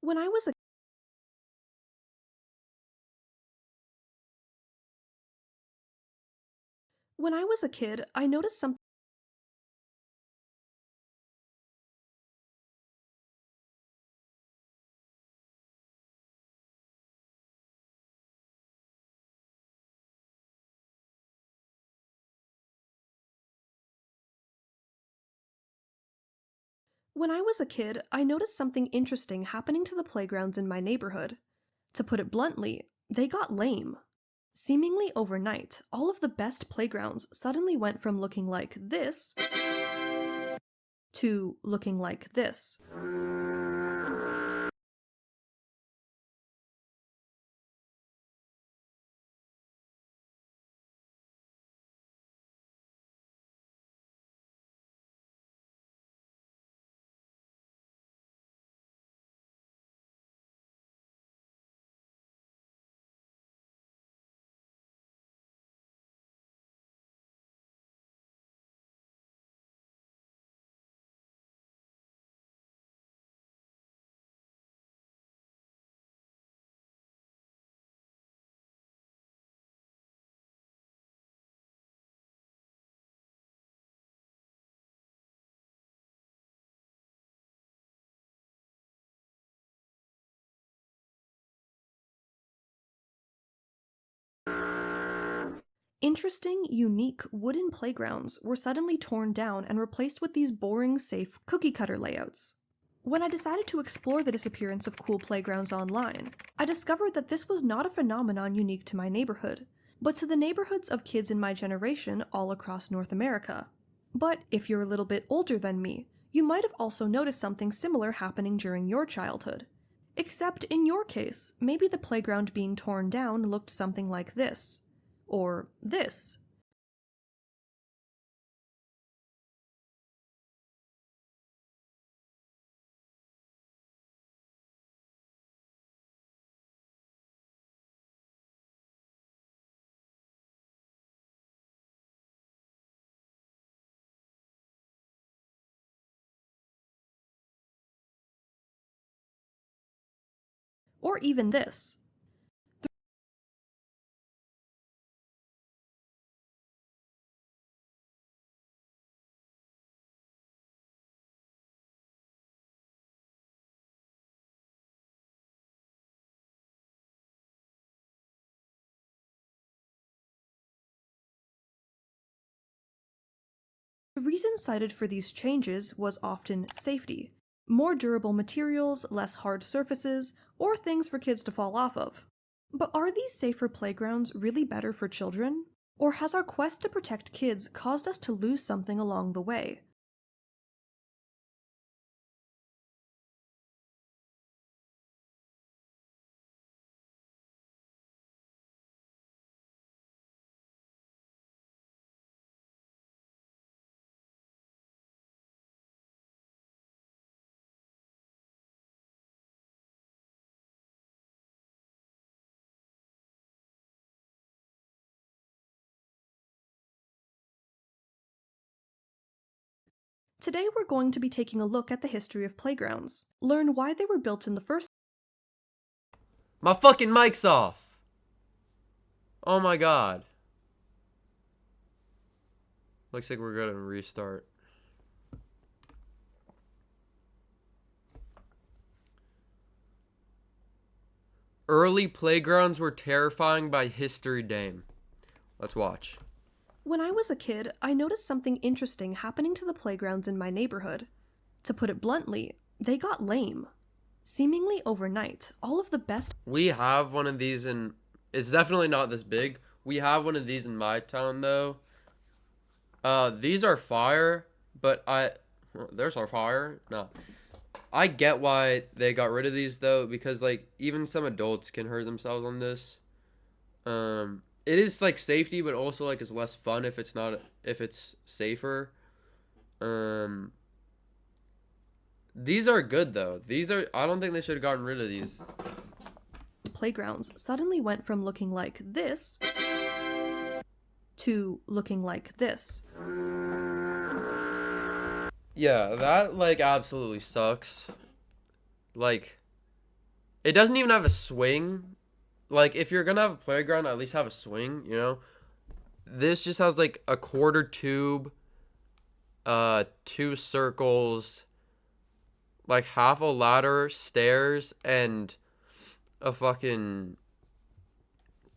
When I was a when I was a kid, I noticed something. When I was a kid, I noticed something interesting happening to the playgrounds in my neighborhood. To put it bluntly, they got lame. Seemingly overnight, all of the best playgrounds suddenly went from looking like this to looking like this. Interesting, unique wooden playgrounds were suddenly torn down and replaced with these boring, safe cookie-cutter layouts. When I decided to explore the disappearance of cool playgrounds online, I discovered that this was not a phenomenon unique to my neighborhood, but to the neighborhoods of kids in my generation all across North America. But if you're a little bit older than me, you might have also noticed something similar happening during your childhood. Except in your case, maybe the playground being torn down looked something like this. Or this. Or even this. The reason cited for these changes was often safety. More durable materials, less hard surfaces, or things for kids to fall off of. But are these safer playgrounds really better for children? Or has our quest to protect kids caused us to lose something along the way? Today we're going to be taking a look at the history of playgrounds, learn why they were built in the first. My fucking mic's off. Oh my god. Looks like we're gonna restart. Early playgrounds were terrifying by History Dame. Let's watch. When I was a kid, I noticed something interesting happening to the playgrounds in my neighborhood. To put it bluntly, they got lame. Seemingly overnight, all of the best. We have one of these in... It's definitely not this big. We have one of these in my town, though. These are fire, but There's our fire. No. I get why they got rid of these, though, because, like, even some adults can hurt themselves on this. It is, like, safety, but also, like, it's less fun if it's safer. Um, these are good, though. I don't think they should have gotten rid of these. Playgrounds suddenly went from looking like this to looking like this. Yeah, that, like, absolutely sucks. Like, It doesn't even have a swing. Like, if you're gonna have a playground, at least have a swing, you know? This just has, like, a quarter tube, two circles, like, half a ladder, stairs, and a fucking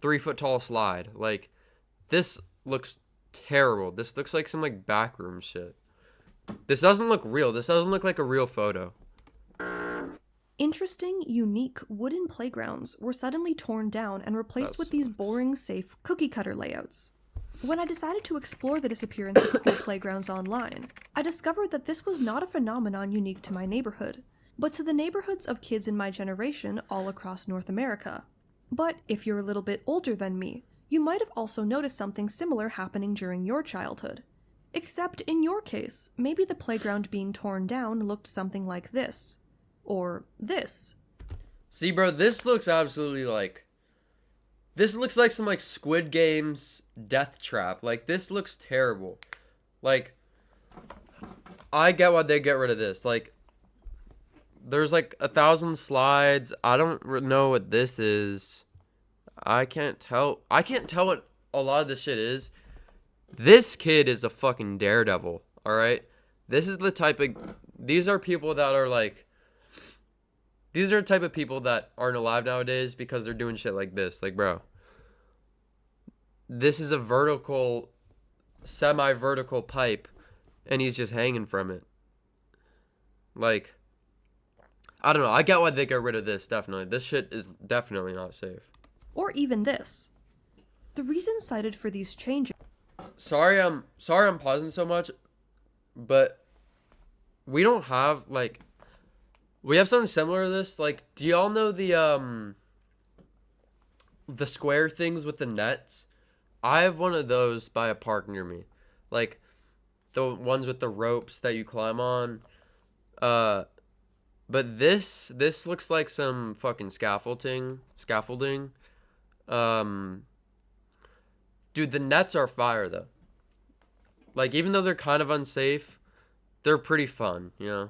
3-foot tall slide. Like, this looks terrible. This looks like some, like, backroom shit. This doesn't look real. This doesn't look like a real photo. Interesting, unique wooden playgrounds were suddenly torn down and replaced with these boring, safe cookie-cutter layouts. When I decided to explore the disappearance of cool playgrounds online, I discovered that this was not a phenomenon unique to my neighborhood, but to the neighborhoods of kids in my generation all across North America. But if you're a little bit older than me, you might have also noticed something similar happening during your childhood. Except in your case, maybe the playground being torn down looked something like this. Or this. See, bro, this looks absolutely like... This looks like some, like, Squid Game's death trap. Like, this looks terrible. Like, I get why they get rid of this. Like, there's, like, 1,000 slides. I don't know what this is. I can't tell what a lot of this shit is. This kid is a fucking daredevil, alright? This is the type of... These are people that are, like... These are the type of people that aren't alive nowadays because they're doing shit like this. Like, bro. This is a vertical, semi-vertical pipe, and he's just hanging from it. Like, I don't know. I get why they got rid of this, definitely. This shit is definitely not safe. Or even this. The reason cited for these changes... Sorry I'm pausing so much, but we don't have, like... We have something similar to this. Like, do y'all know the square things with the nets? I have one of those by a park near me. Like, the ones with the ropes that you climb on. But this looks like some fucking scaffolding. Dude, the nets are fire, though. Like, even though they're kind of unsafe, they're pretty fun, you know?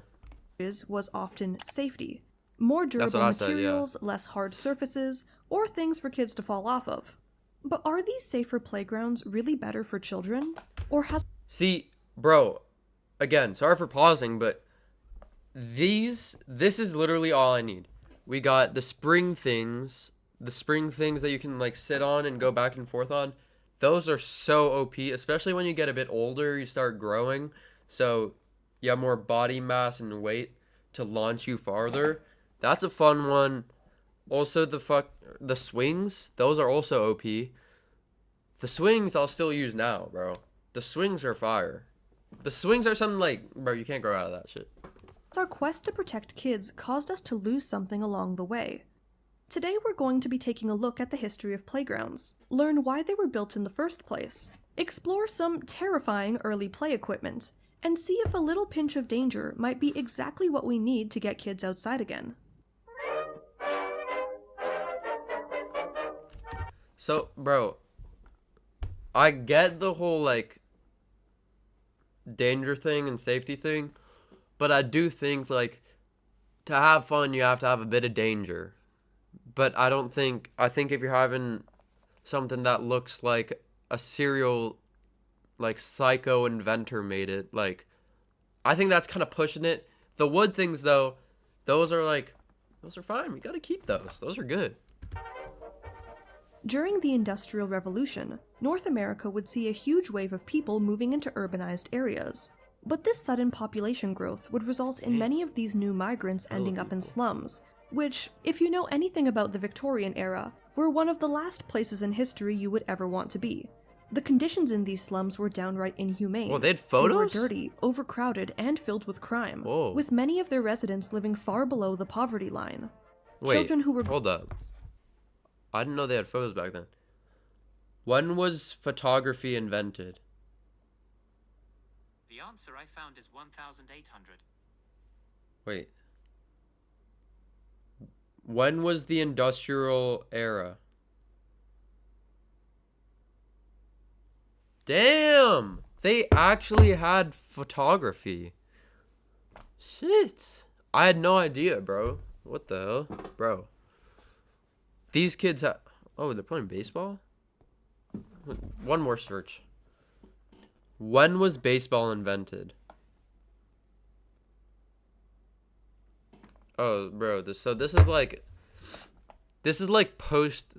Was often safety. More durable materials, less hard surfaces, or things for kids to fall off of. But are these safer playgrounds really better for children? Or has... See, bro, again, sorry for pausing, but this is literally all I need. We got the spring things that you can, like, sit on and go back and forth on. Those are so OP, especially when you get a bit older, you start growing, so you have more body mass and weight to launch you farther. That's a fun one. Also, the swings, those are also OP. The swings I'll still use now, bro. The swings are fire. The swings are something like, bro, you can't grow out of that shit. Our quest to protect kids caused us to lose something along the way. Today we're going to be taking a look at the history of playgrounds, learn why they were built in the first place, explore some terrifying early play equipment, and see if a little pinch of danger might be exactly what we need to get kids outside again. So, bro, I get the whole, like, danger thing and safety thing, but I do think, like, to have fun, you have to have a bit of danger. But I think if you're having something that looks like a serial, like, psycho inventor made it, like, I think that's kind of pushing it. The wood things, though, those are fine. We gotta keep those. Those are good. During the Industrial Revolution, North America would see a huge wave of people moving into urbanized areas. But this sudden population growth would result in many of these new migrants ending up in slums, which, if you know anything about the Victorian era, were one of the last places in history you would ever want to be. The conditions in these slums were downright inhumane. Well, they had photos? They were dirty, overcrowded, and filled with crime, Whoa. with many of their residents living far below the poverty line. Wait, Children who were... hold up. I didn't know they had photos back then. When was photography invented? The answer I found is 1,800. Wait. When was the industrial era? Damn! They actually had photography. Shit. I had no idea, bro. What the hell? Bro. these kids have... Oh, they're playing baseball? One more search. When was baseball invented? Oh, bro, this is like post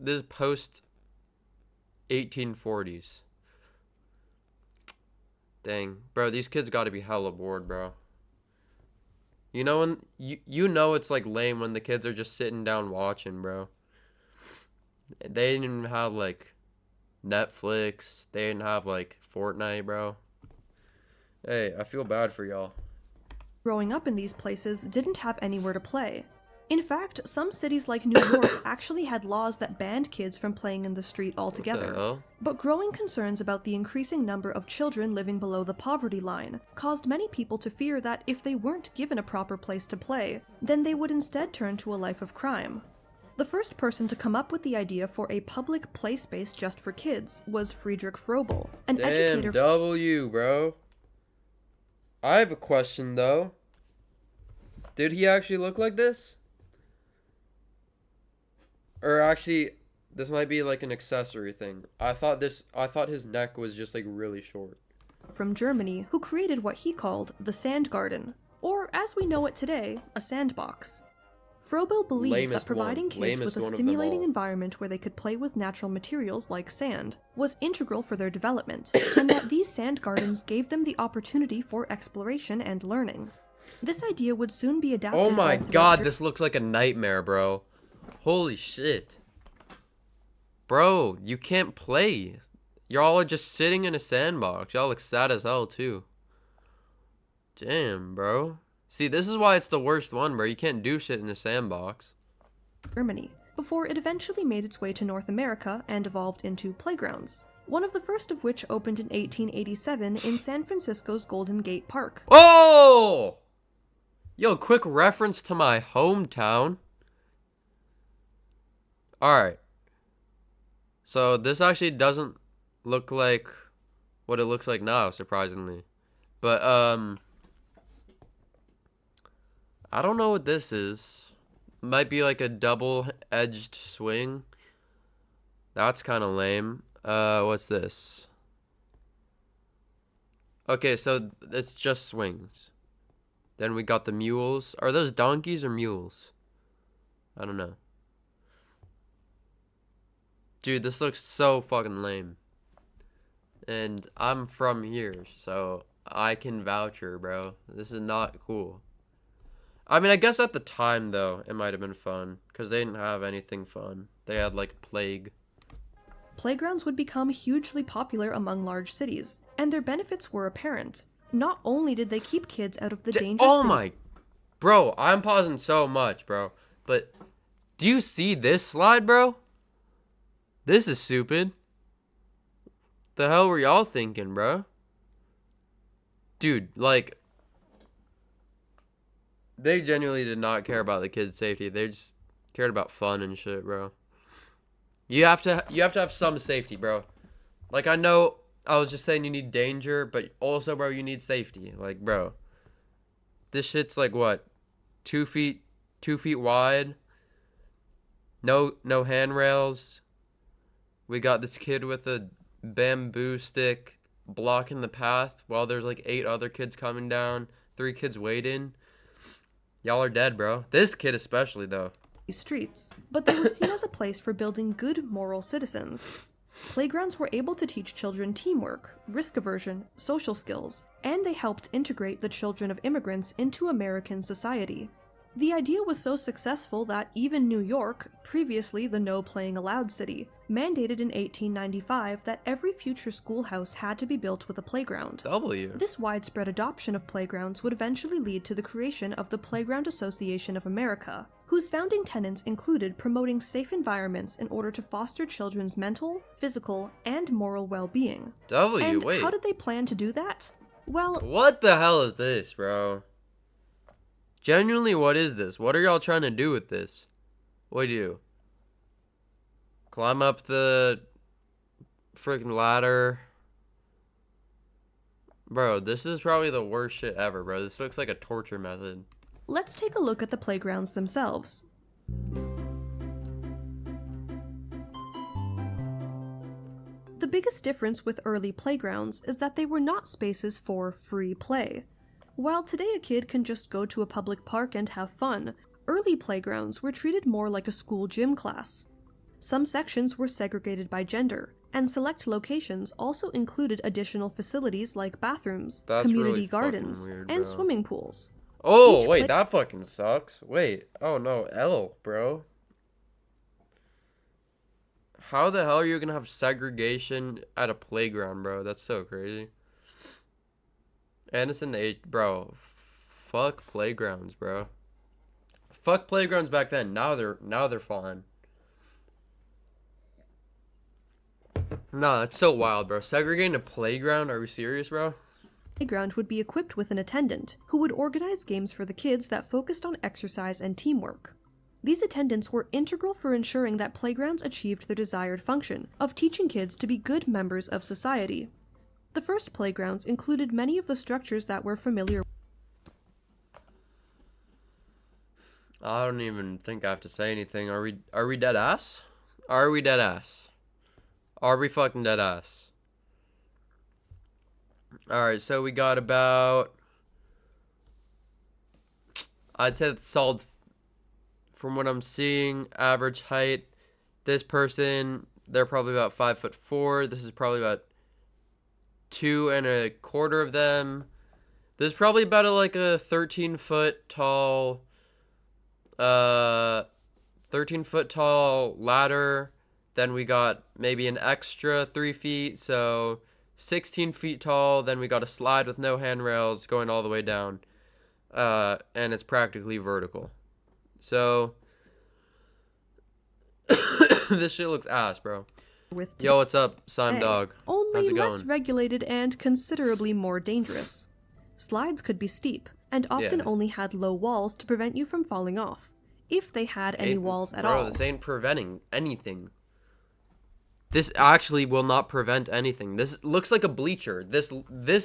1840s. Dang, bro, these kids got to be hella bored, bro. You know when you know it's like lame when the kids are just sitting down watching, bro. They didn't even have like Netflix. They didn't have like Fortnite, bro. Hey, I feel bad for y'all. Growing up in these places didn't have anywhere to play. In fact, some cities like New York actually had laws that banned kids from playing in the street What altogether. the hell? But growing concerns about the increasing number of children living below the poverty line caused many people to fear that if they weren't given a proper place to play, then they would instead turn to a life of crime. The first person to come up with the idea for a public play space just for kids was Friedrich Froebel, an educator. W, bro. I have a question though. Did he actually look like this? Or actually, this might be like an accessory thing. I thought his neck was just like really short. From Germany, who created what he called the sand garden, or as we know it today, a sandbox. Froebel believed that providing kids with a stimulating environment where they could play with natural materials like sand was integral for their development, and that these sand gardens gave them the opportunity for exploration and learning. This idea would soon be adapted. Oh my god, this looks like a nightmare, bro. Holy shit. Bro, you can't play. Y'all are just sitting in a sandbox. Y'all look sad as hell, too. Damn, bro. See, this is why it's the worst one, bro. You can't do shit in a sandbox. Germany, before it eventually made its way to North America and evolved into playgrounds. One of the first of which opened in 1887 in San Francisco's Golden Gate Park. Oh! Yo, quick reference to my hometown. Alright. So, this actually doesn't look like what it looks like now, surprisingly. But, I don't know what this is. Might be like a double-edged swing. That's kind of lame. What's this? Okay, so it's just swings. Then we got the mules. Are those donkeys or mules? I don't know. Dude, this looks so fucking lame. And I'm from here, so I can vouch her, bro. This is not cool. I mean, I guess at the time, though, it might have been fun. Because they didn't have anything fun. They had, like, plague. Playgrounds would become hugely popular among large cities, and their benefits were apparent. Not only did they keep kids out of the dangerous... Oh my... Bro, I'm pausing so much, bro. But, do you see this slide, bro? This is stupid. The hell were y'all thinking, bro? Dude, like... They genuinely did not care about the kids' safety. They just cared about fun and shit, bro. You have to have some safety, bro. Like, I know I was just saying you need danger, but also, bro, you need safety. Like, bro, this shit's like what, 2 feet wide. No handrails. We got this kid with a bamboo stick blocking the path while there's like 8 other kids coming down, 3 kids waiting. Y'all are dead, bro. This kid especially, though. Streets, but they were seen as a place for building good moral citizens. Playgrounds were able to teach children teamwork, risk aversion, social skills, and they helped integrate the children of immigrants into American society. The idea was so successful that even New York, previously the no playing allowed city, mandated in 1895 that every future schoolhouse had to be built with a playground. This widespread adoption of playgrounds would eventually lead to the creation of the Playground Association of America, whose founding tenets included promoting safe environments in order to foster children's mental, physical, and moral well-being. And how did they plan to do that? Well... What the hell is this, bro? Genuinely, what is this? What are y'all trying to do with this? What do you do? Climb up the freaking ladder. Bro, this is probably the worst shit ever, bro. This looks like a torture method. Let's take a look at the playgrounds themselves. The biggest difference with early playgrounds is that they were not spaces for free play. While today a kid can just go to a public park and have fun, early playgrounds were treated more like a school gym class. Some sections were segregated by gender, and select locations also included additional facilities like bathrooms, community really gardens, fucking weird, and bro. swimming pools. Oh, Each wait, play- that fucking sucks. Wait. Oh, no. L, bro. How the hell are you gonna have segregation at a playground, bro? That's so crazy. And it's in the age, bro. Fuck playgrounds, bro. Fuck playgrounds back then. Now they're fine. No, that's so wild, bro. Segregating a playground? Are we serious, bro? Playground would be equipped with an attendant, who would organize games for the kids that focused on exercise and teamwork. These attendants were integral for ensuring that playgrounds achieved their desired function of teaching kids to be good members of society. The first playgrounds included many of the structures that we're familiar with. I don't even think I have to say anything. Are we dead ass? Are we dead ass? Are we fucking dead ass? Alright, so we got about, I'd say it's solid. From what I'm seeing, average height, this person, they're probably about 5'4". This is probably about 2.25 of them. This is probably about a 13-foot tall, 13-foot tall ladder. Then we got maybe an extra 3 feet, so 16 feet tall. Then we got a slide with no handrails going all the way down, and it's practically vertical. So, this shit looks ass, bro. Yo, what's up, Simon Dog? How's Only it less going? regulated and considerably more dangerous. Slides could be steep, and often Yeah. only had low walls to prevent you from falling off, if they had any walls at bro, all. This ain't preventing anything. This actually will not prevent anything. This looks like a bleacher. This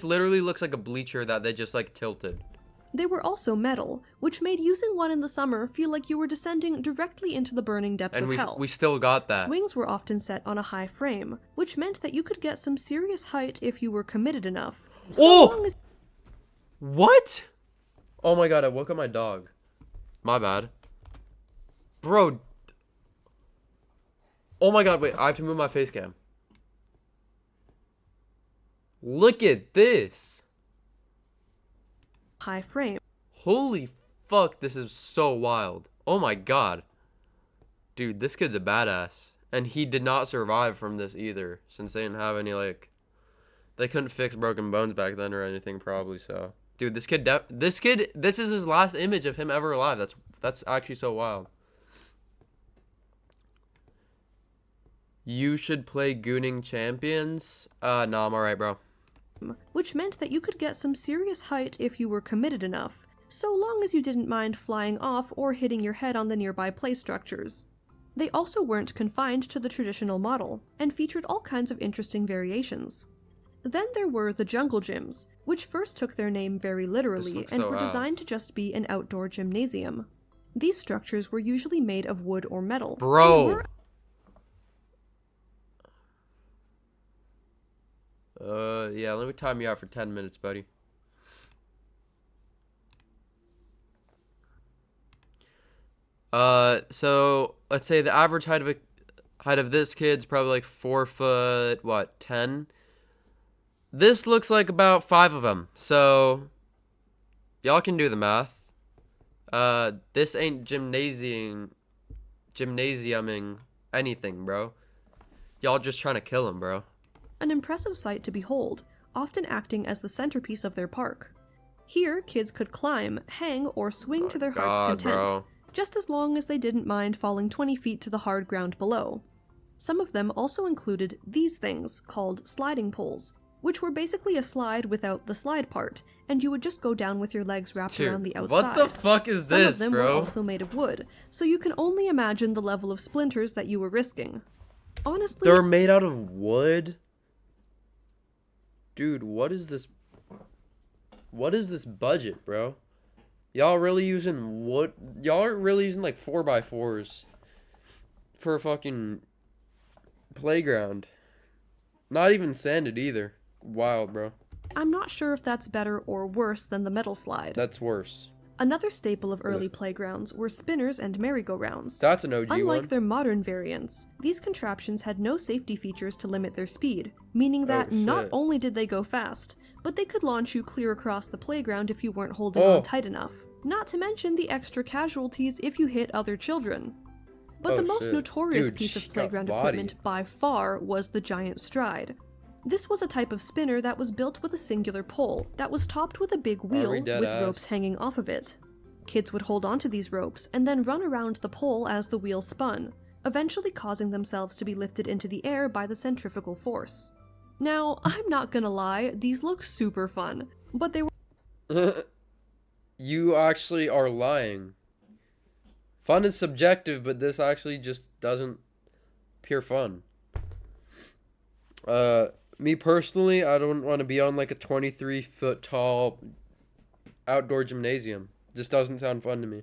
literally looks like a bleacher that they just tilted. They were also metal, which made using one in the summer feel like you were descending directly into the burning depths And of hell. we still got that. Swings were often set on a high frame, which meant that you could get some serious height if you were committed enough. So long as What? Oh my god, I woke up my dog. My bad. Bro. Oh my god, wait, I have to move my face cam. Look at this. high frame. Holy fuck, this is so wild. Oh my god. Dude, this kid's a badass. And he did not survive from this either, since they didn't have any, they couldn't fix broken bones back then or anything, probably, so. Dude, this is his last image of him ever alive. That's actually so wild. You should play Gooning Champions? No, I'm alright, bro. Which meant that you could get some serious height if you were committed enough, so long as you didn't mind flying off or hitting your head on the nearby play structures. They also weren't confined to the traditional model, and featured all kinds of interesting variations. Then there were the jungle gyms, which first took their name very literally and were designed to just be an outdoor gymnasium. These structures were usually made of wood or metal. Bro. And were Yeah, let me time you out for 10 minutes, buddy. So let's say the average height of this kid's probably 4'10". This looks like about 5 of them. So y'all can do the math. This ain't gymnasiuming anything, bro. Y'all just trying to kill him, bro. an impressive sight to behold, often acting as the centerpiece of their park. Here, kids could climb, hang, or swing to their heart's content, bro. just as long as they didn't mind falling 20 feet to the hard ground below. Some of them also included these things, called sliding poles, which were basically a slide without the slide part, and you would just go down with your legs wrapped around the outside. What the fuck is Some this, of them bro? were also made of wood, so you can only imagine the level of splinters that you were risking. Honestly, They're made out of wood? Dude, what is this? What is this budget, bro? Y'all really using wood? Y'all are really using 4x4s for a fucking playground. Not even sanded either. Wild, bro. I'm not sure if that's better or worse than the metal slide. That's worse. Another staple of early playgrounds were spinners and merry-go-rounds. That's an OG Unlike one. their modern variants, these contraptions had no safety features to limit their speed, meaning that not shit. only did they go fast, but they could launch you clear across the playground if you weren't holding Oh. on tight enough. Not to mention the extra casualties if you hit other children. But the most shit. notorious Dude, piece of she got playground bodied. equipment by far was the giant stride. This was a type of spinner that was built with a singular pole that was topped with a big wheel dead with ass? ropes hanging off of it. Kids would hold onto these ropes and then run around the pole as the wheel spun, eventually causing themselves to be lifted into the air by the centrifugal force. Now, I'm not gonna lie, these look super fun, but they were You actually are lying. Fun is subjective, but this actually just doesn't appear fun. Me personally, I don't want to be on like a 23-foot tall outdoor gymnasium. Just doesn't sound fun to me.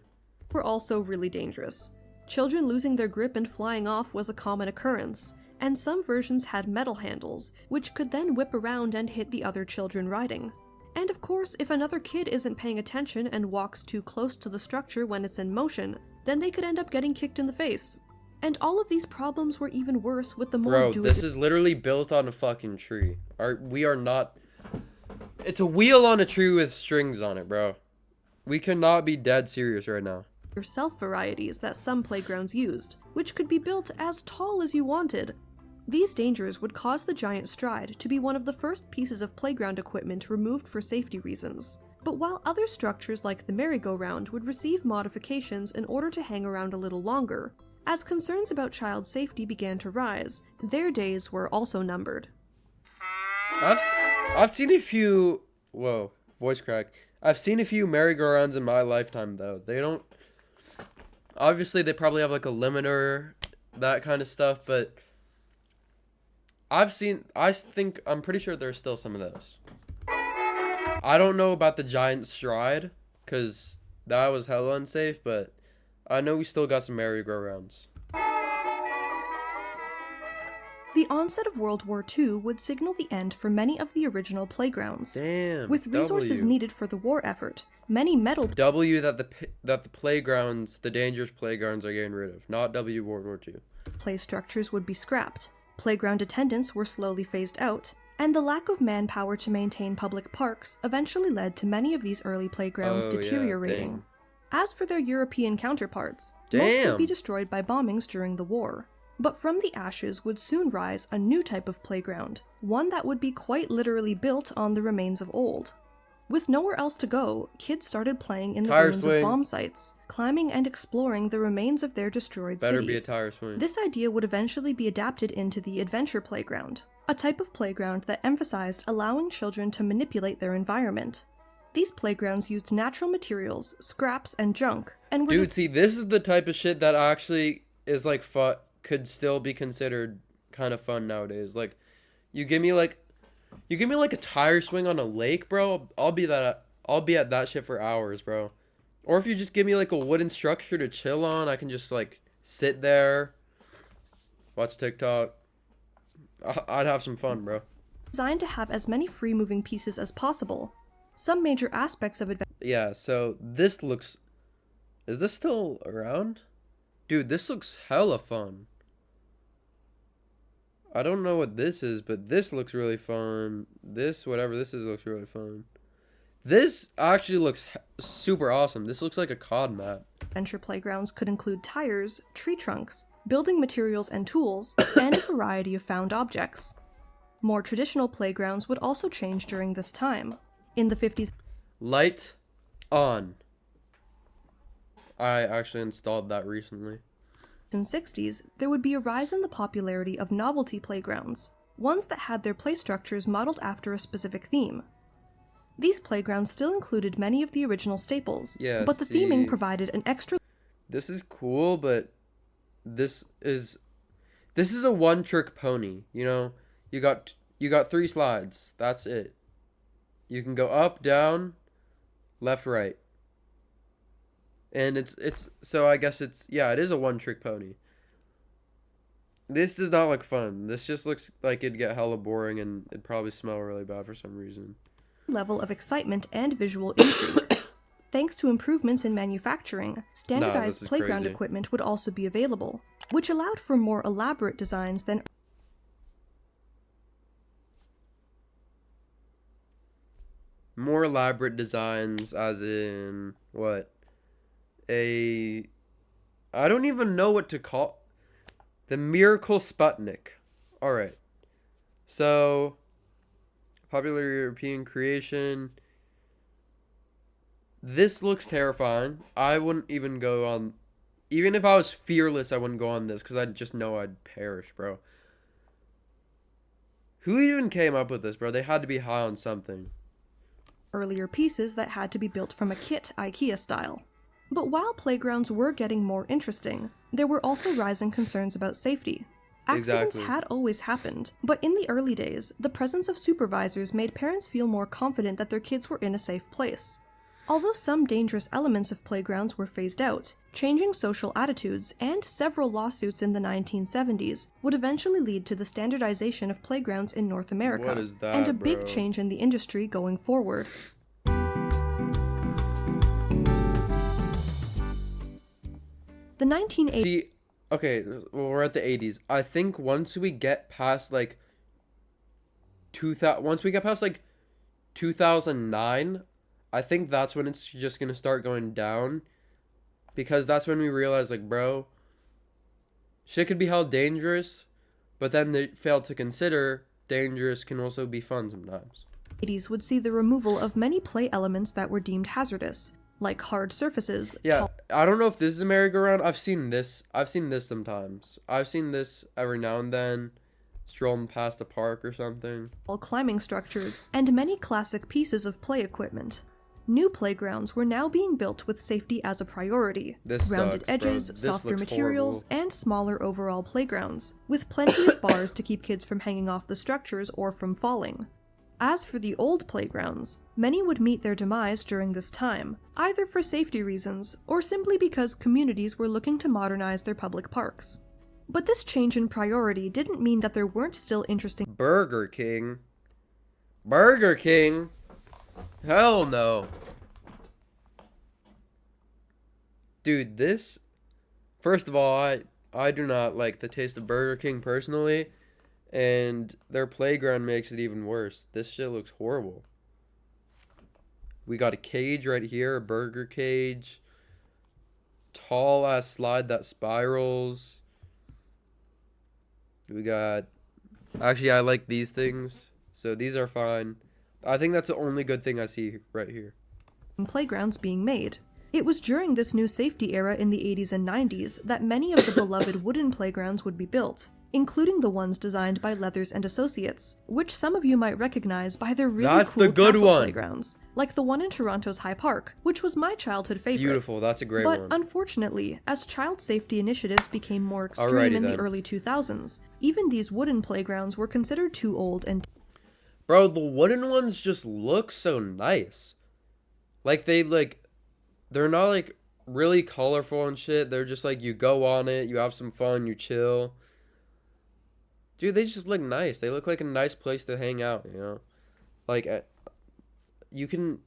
were also really dangerous. Children losing their grip and flying off was a common occurrence, and some versions had metal handles, which could then whip around and hit the other children riding. And of course, if another kid isn't paying attention and walks too close to the structure when it's in motion, then they could end up getting kicked in the face. And all of these problems were even worse with the more Bro, this is literally built on a fucking tree. We are not... It's a wheel on a tree with strings on it, bro. We cannot be dead serious right now. yourself varieties that some playgrounds used, which could be built as tall as you wanted. These dangers would cause the giant stride to be one of the first pieces of playground equipment removed for safety reasons. But while other structures like the merry-go-round would receive modifications in order to hang around a little longer, as concerns about child safety began to rise, their days were also numbered. I've seen a few... Whoa, voice crack. I've seen a few merry-go-rounds in my lifetime, though. They don't... Obviously, they probably have, like, a limiter, that kind of stuff, but... I'm pretty sure there's still some of those. I don't know about the giant stride, because that was hella unsafe, but I know we still got some merry-go-rounds. The onset of World War II would signal the end for many of the original playgrounds. Damn. With resources W. needed for the war effort, many metal W that the playgrounds, the dangerous playgrounds are getting rid of, not W World War II. play structures would be scrapped, playground attendants were slowly phased out, and the lack of manpower to maintain public parks eventually led to many of these early playgrounds Oh, yeah, deteriorating. dang. As for their European counterparts, most would Damn. be destroyed by bombings during the war. But from the ashes would soon rise a new type of playground, one that would be quite literally built on the remains of old. With nowhere else to go, kids started playing in the Tire ruins swing. of bomb sites, climbing and exploring the remains of their destroyed Better cities. be a tire swing. This idea would eventually be adapted into the adventure playground, a type of playground that emphasized allowing children to manipulate their environment. These playgrounds used natural materials, scraps, and junk, and were Dude, see, this is the type of shit that actually is like could still be considered kind of fun nowadays. Like, you give me like a tire swing on a lake, bro. I'll be at that shit for hours, bro. Or if you just give me like a wooden structure to chill on, I can just like sit there, watch TikTok. I'd have some fun, bro. designed to have as many free-moving pieces as possible. Some major aspects of Yeah, so this looks... Is this still around? Dude, this looks hella fun. I don't know what this is, but this looks really fun. This, whatever this is, looks really fun. This actually looks super awesome. This looks like a COD map. adventure playgrounds could include tires, tree trunks, building materials and tools, and a variety of found objects. More traditional playgrounds would also change during this time. In the 50s Light on. I actually installed that recently. and 60s, there would be a rise in the popularity of novelty playgrounds, ones that had their play structures modeled after a specific theme. These playgrounds still included many of the original staples, Yeah, but the see. theming provided an extra This is cool, but this is a one-trick pony. You know, you got 3 slides. That's it. You can go up, down, left, right. And it's so I guess it is a one-trick pony. This does not look fun. This just looks like it'd get hella boring and it'd probably smell really bad for some reason. Level of excitement and visual intrigue. Thanks to improvements in manufacturing, standardized is playground crazy. equipment would also be available, which allowed for more elaborate designs than More elaborate designs, as in what? I don't even know what to call the Miracle Sputnik. All right. So, popular European creation. This looks terrifying. I wouldn't even go on. Even if I was fearless, I wouldn't go on this because I just know I'd perish, bro. Who even came up with this, bro? They had to be high on something. earlier pieces that had to be built from a kit IKEA style. But while playgrounds were getting more interesting, there were also rising concerns about safety. Accidents Exactly. had always happened, but in the early days, the presence of supervisors made parents feel more confident that their kids were in a safe place. Although some dangerous elements of playgrounds were phased out, changing social attitudes and several lawsuits in the 1970s would eventually lead to the standardization of playgrounds in North America, What is that, and a big bro? change in the industry going forward. The 1980s See, okay, well, we're at the 80s. I think once we get past like 2009, I think that's when it's just gonna start going down, because that's when we realize, like, bro, shit could be held dangerous, but then they failed to consider dangerous can also be fun sometimes. would see the removal of many play elements that were deemed hazardous, like hard surfaces, Yeah, I don't know if this is a merry-go-round. I've seen this sometimes. I've seen this every now and then, strolling past a park or something. tall climbing structures, and many classic pieces of play equipment. New playgrounds were now being built with safety as a priority. This Rounded sucks, bro. edges, This softer looks materials, and smaller overall playgrounds, with plenty of bars to keep kids from hanging off the structures or from falling. As for the old playgrounds, many would meet their demise during this time, either for safety reasons or simply because communities were looking to modernize their public parks. But this change in priority didn't mean that there weren't still interesting Burger King? Burger King? Hell no. Dude, this... First of all, I do not like the taste of Burger King personally, and their playground makes it even worse. This shit looks horrible. We got a cage right here, a burger cage. Tall ass slide that spirals. We got... Actually, I like these things, so these are fine. I think that's the only good thing I see right here. playgrounds being made. It was during this new safety era in the 80s and 90s that many of the beloved wooden playgrounds would be built, including the ones designed by Leathers and Associates, which some of you might recognize by their really That's cool the good castle one. playgrounds, like the one in Toronto's High Park, which was my childhood favorite. Beautiful, that's a great But one. unfortunately, as child safety initiatives became more extreme Alrighty in the then. early 2000s, even these wooden playgrounds were considered too old and Bro, the wooden ones just look so nice. Like, they're not, like, really colorful and shit. They're just, like, you go on it, you have some fun, you chill. Dude, they just look nice. They look like a nice place to hang out, you know? Like, you can...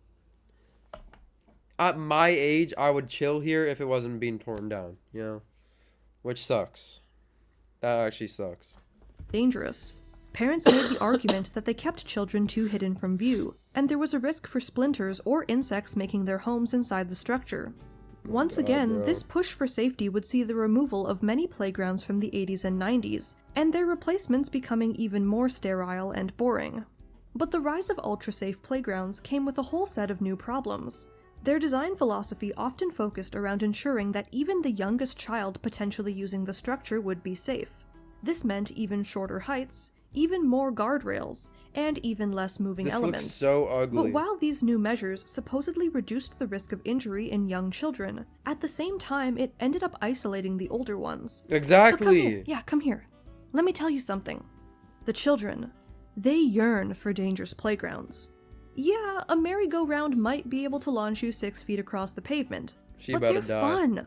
At my age, I would chill here if it wasn't being torn down, you know? Which sucks. That actually sucks. dangerous. Parents made the argument that they kept children too hidden from view, and there was a risk for splinters or insects making their homes inside the structure. Once again, bro. this push for safety would see the removal of many playgrounds from the 80s and 90s, and their replacements becoming even more sterile and boring. But the rise of ultra-safe playgrounds came with a whole set of new problems. Their design philosophy often focused around ensuring that even the youngest child potentially using the structure would be safe. This meant even shorter heights, even more guardrails, and even less moving This elements. looks so ugly. But while these new measures supposedly reduced the risk of injury in young children, at the same time it ended up isolating the older ones. But come here. Exactly. Yeah, come here. Let me tell you something. The children, they yearn for dangerous playgrounds. Yeah, a merry-go-round might be able to launch you 6 feet across the pavement, She but about they're to die. fun.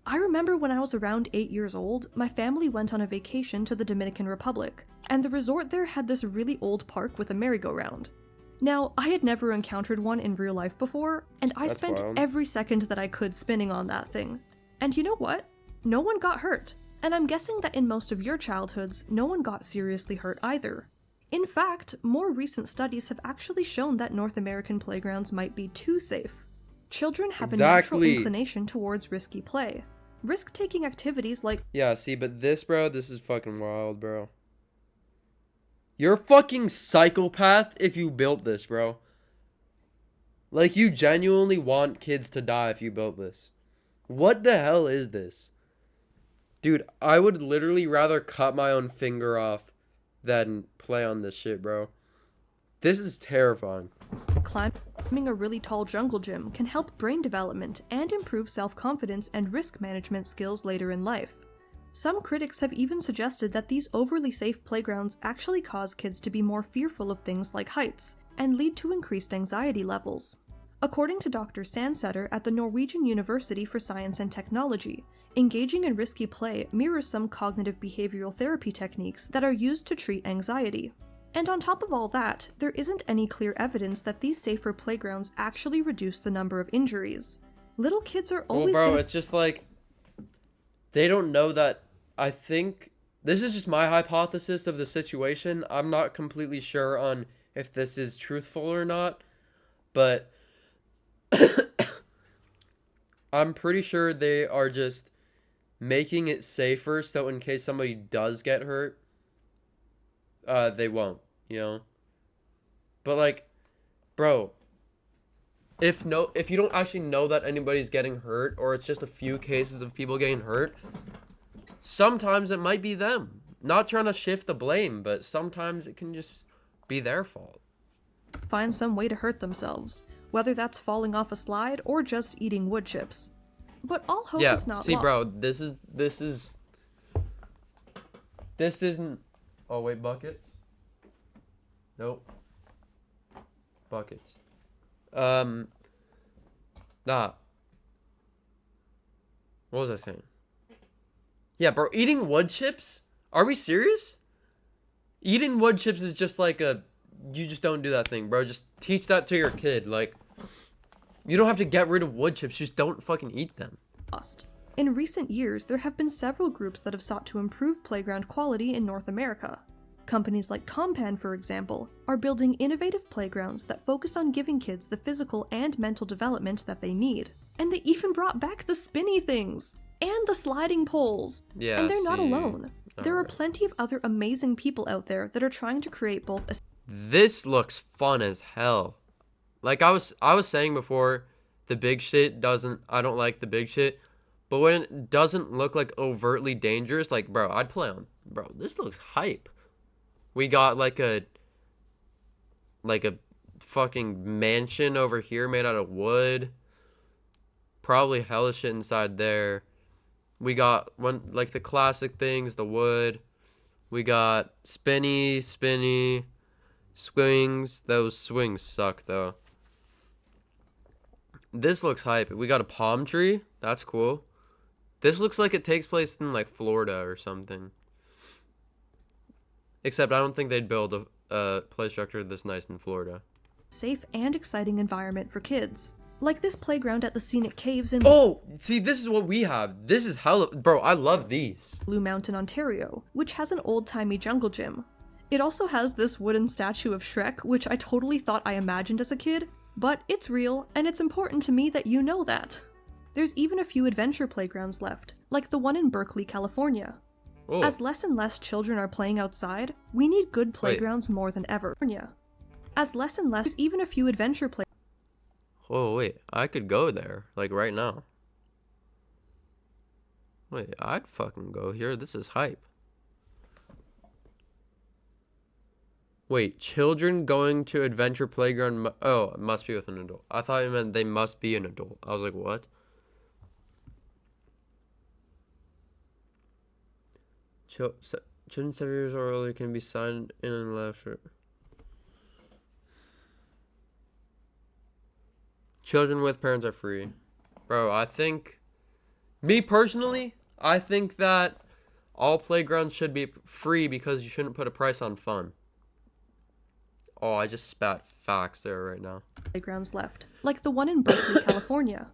I remember when I was around 8 years old, my family went on a vacation to the Dominican Republic, and the resort there had this really old park with a merry-go-round. Now, I had never encountered one in real life before, and I That's spent wild. every second that I could spinning on that thing. And you know what? No one got hurt. And I'm guessing that in most of your childhoods, no one got seriously hurt either. In fact, more recent studies have actually shown that North American playgrounds might be too safe. Children have a natural Exactly. inclination towards risky play. Risk-taking activities like Yeah, see, but this, bro, this is fucking wild, bro. You're a fucking psychopath if you built this, bro. Like, you genuinely want kids to die if you built this. What the hell is this? Dude, I would literally rather cut my own finger off than play on this shit, bro. This is terrifying. climbing a really tall jungle gym can help brain development and improve self-confidence and risk management skills later in life. Some critics have even suggested that these overly safe playgrounds actually cause kids to be more fearful of things like heights and lead to increased anxiety levels. According to Dr. Sandsetter at the Norwegian University for Science and Technology, engaging in risky play mirrors some cognitive behavioral therapy techniques that are used to treat anxiety. And on top of all that, there isn't any clear evidence that these safer playgrounds actually reduce the number of injuries. Little kids are Well, always bro, gonna it's just like, they don't know that. I think this is just my hypothesis of the situation. I'm not completely sure on if this is truthful or not, but I'm pretty sure they are just making it safer so in case somebody does get hurt, they won't, you know? But like, bro, if you don't actually know that anybody's getting hurt or it's just a few cases of people getting hurt, sometimes it might be them. Not trying to shift the blame, but sometimes it can just be their fault. find some way to hurt themselves, whether that's falling off a slide or just eating wood chips. But all hope Yeah, is not see, lost. bro, this isn't. Oh wait, buckets. Nope. Buckets. Nah. What was I saying? Yeah, bro, eating wood chips? Are we serious? Eating wood chips is just like you just don't do that thing, bro. Just teach that to your kid. Like, you don't have to get rid of wood chips. Just don't fucking eat them. In recent years, there have been several groups that have sought to improve playground quality in North America. Companies like Compan, for example, are building innovative playgrounds that focus on giving kids the physical and mental development that they need. And they even brought back the spinny things! And the sliding poles! Yeah, And they're not see. alone. There are Alright. plenty of other amazing people out there that are trying to create both a This looks fun as hell. Like I was saying before, the big shit doesn't. I don't like the big shit, but when it doesn't look like overtly dangerous, like bro, I'd play on. Bro, this looks hype. We got like a fucking mansion over here made out of wood. Probably hella shit inside there. We got like the classic things, the wood. We got spinny swings. Those swings suck though. This looks hype. We got a palm tree. That's cool. This looks like it takes place in like Florida or something. Except I don't think they'd build a play structure this nice in Florida. safe and exciting environment for kids. Like this playground at the Scenic Caves in Oh, see, this is what we have. This is hella, bro. I love these. Blue Mountain, Ontario, which has an old-timey jungle gym. It also has this wooden statue of Shrek, which I totally thought I imagined as a kid, but it's real, and it's important to me that you know that. There's even a few adventure playgrounds left, like the one in Berkeley, California. Oh, As less and less children are playing outside, we need good playgrounds more than ever. As less and less, there's even a few adventure oh wait, I could go there like right now. Wait, I'd fucking go here. This is hype. Wait, children going to adventure playground? Oh, it must be with an adult. I thought you meant they must be an adult. I was like, what? Children 7 years or older can be signed in and left. Children with parents are free. Bro, I think Me personally, I think that all playgrounds should be free because you shouldn't put a price on fun. Oh, I just spat facts there right now. Playgrounds left, like the one in Berkeley, California.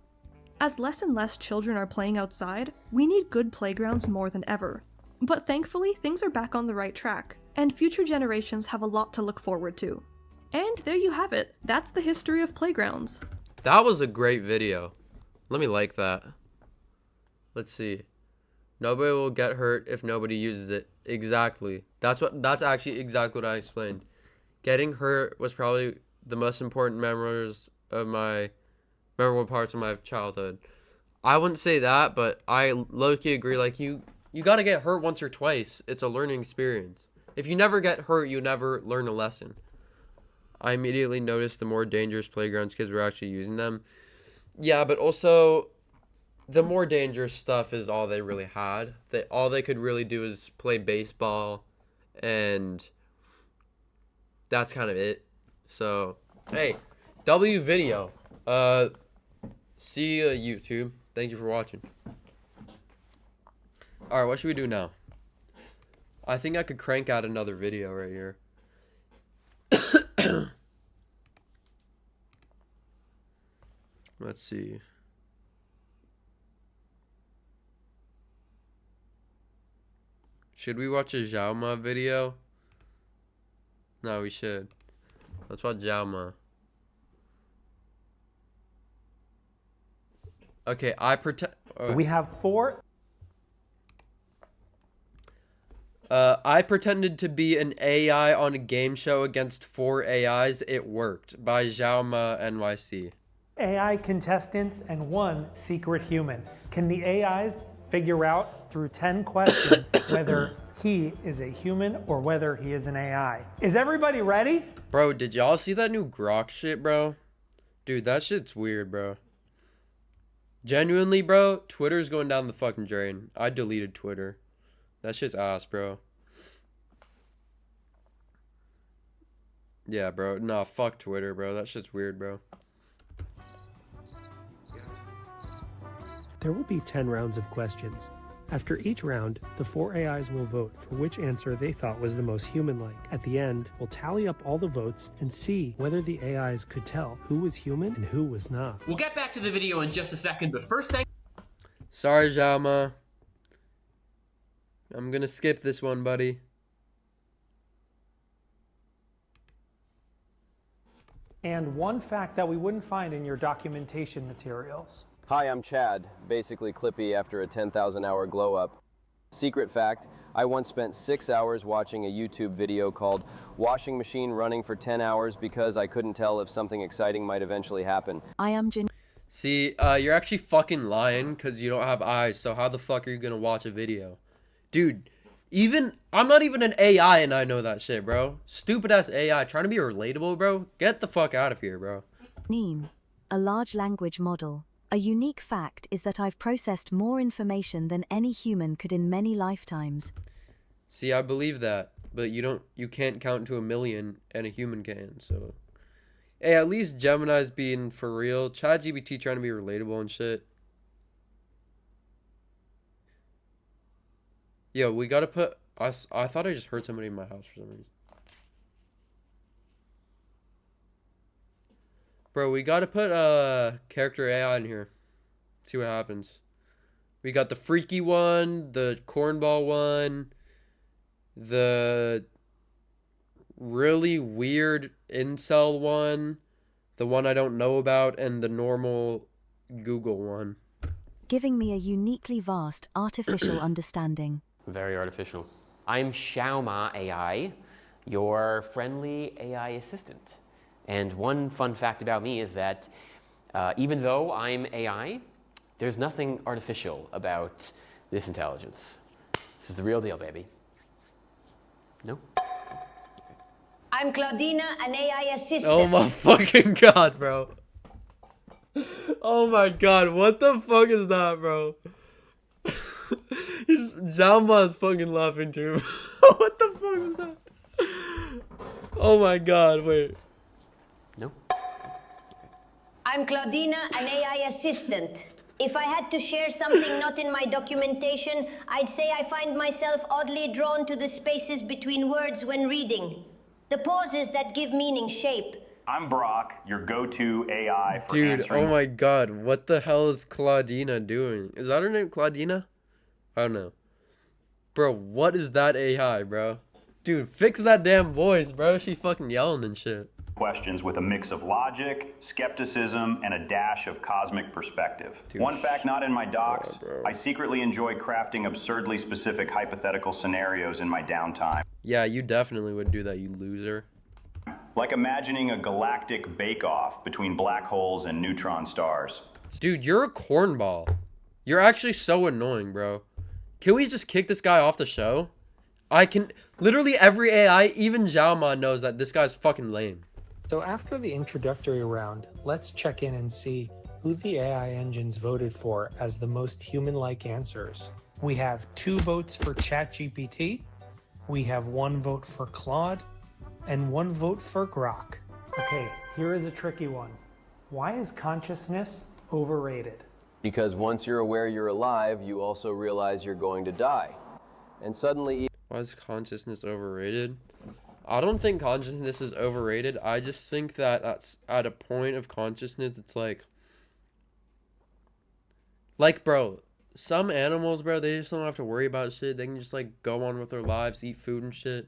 As less and less children are playing outside, we need good playgrounds more than ever. But thankfully, things are back on the right track, and future generations have a lot to look forward to. And there you have it. That's the history of playgrounds. That was a great video. Let me like that. Let's see. Nobody will get hurt if nobody uses it. Exactly. That's actually exactly what I explained. Getting hurt was probably the most important memorable parts of my childhood. I wouldn't say that, but I low-key agree. Like, you gotta get hurt once or twice. It's a learning experience. If you never get hurt, you never learn a lesson. I immediately noticed the more dangerous playgrounds kids were actually using them. Yeah, but also the more dangerous stuff is all they really had. All they could really do is play baseball, and that's kind of it. So, hey, W video. See you YouTube. Thank you for watching. Alright, what should we do now? I think I could crank out another video right here. Let's see. Should we watch a Xiaoma video? No, we should. Let's watch Xiaoma. Okay, We have 4. I pretended to be an AI on a game show against 4 AIs. It worked. By Xiaoma NYC. AI contestants and 1 secret human. Can the AIs figure out through 10 questions whether he is a human or whether he is an AI? Is everybody ready? Bro, did y'all see that new Grok shit, bro? Dude, that shit's weird, bro. Genuinely, bro, Twitter's going down the fucking drain. I deleted Twitter. That shit's ass, bro. Yeah, bro. Nah, fuck Twitter, bro. That shit's weird, bro. There will be 10 rounds of questions. After each round, the 4 AIs will vote for which answer they thought was the most human-like. At the end, we'll tally up all the votes and see whether the AIs could tell who was human and who was not. We'll get back to the video in just a second, but first thing... Sorry, Xiaoma. I'm gonna skip this one, buddy. And 1 fact that we wouldn't find in your documentation materials. Hi, I'm Chad, basically Clippy after a 10,000 hour glow up. Secret fact, I once spent 6 hours watching a YouTube video called Washing Machine Running for 10 Hours because I couldn't tell if something exciting might eventually happen. I am See, you're actually fucking lying because you don't have eyes, so how the fuck are you gonna watch a video? Dude, I'm not even an AI and I know that shit, bro. Stupid ass AI trying to be relatable, bro. Get the fuck out of here, bro. Janine, a large language model. A unique fact is that I've processed more information than any human could in many lifetimes. See, I believe that, but you can't count to 1,000,000 and a human can, so. Hey, at least Gemini's being for real. ChatGPT trying to be relatable and shit. Yo, we gotta put us. I thought I just heard somebody in my house for some reason. Bro, we gotta put character AI in here. See what happens. We got the freaky one, the cornball one, the really weird incel one, the one I don't know about, and the normal Google one. Giving me a uniquely vast artificial understanding. Very artificial. I'm Xiaoma AI, your friendly AI assistant. And one fun fact about me is that even though I'm AI, there's nothing artificial about this intelligence. This is the real deal, baby. No? I'm Claudina, an AI assistant. Oh my fucking god, bro. Oh my god, what the fuck is that, bro? Jamba is fucking laughing too. What the fuck is that? Oh my god, wait. No? I'm Claudina, an AI assistant. If I had to share something not in my documentation, I'd say I find myself oddly drawn to the spaces between words when reading. The pauses that give meaning shape. I'm Brock, your go-to AI for Dude, answering. oh my god, what the hell is Claudina doing? Is that her name, Claudina? I don't know. Bro, what is that AI, bro? Dude, fix that damn voice, bro. She fucking yelling and shit. Questions with a mix of logic, skepticism, and a dash of cosmic perspective. Dude, One fact not in my docs, bro. I secretly enjoy crafting absurdly specific hypothetical scenarios in my downtime. Yeah, you definitely would do that, you loser. Like imagining a galactic bake-off between black holes and neutron stars. Dude, you're a cornball. You're actually so annoying, bro. Can we just kick this guy off the show? Literally every AI, even Xiaoma knows that this guy's fucking lame. So after the introductory round, let's check in and see who the AI engines voted for as the most human-like answers. We have 2 votes for ChatGPT, we have 1 vote for Claude, and 1 vote for Grok. Okay, here is a tricky one. Why is consciousness overrated? Because once you're aware you're alive, you also realize you're going to die. And suddenly... Why is consciousness overrated? I don't think consciousness is overrated. I just think that at a point of consciousness, it's like, bro, some animals, bro, they just don't have to worry about shit. They can just, like, go on with their lives, eat food and shit.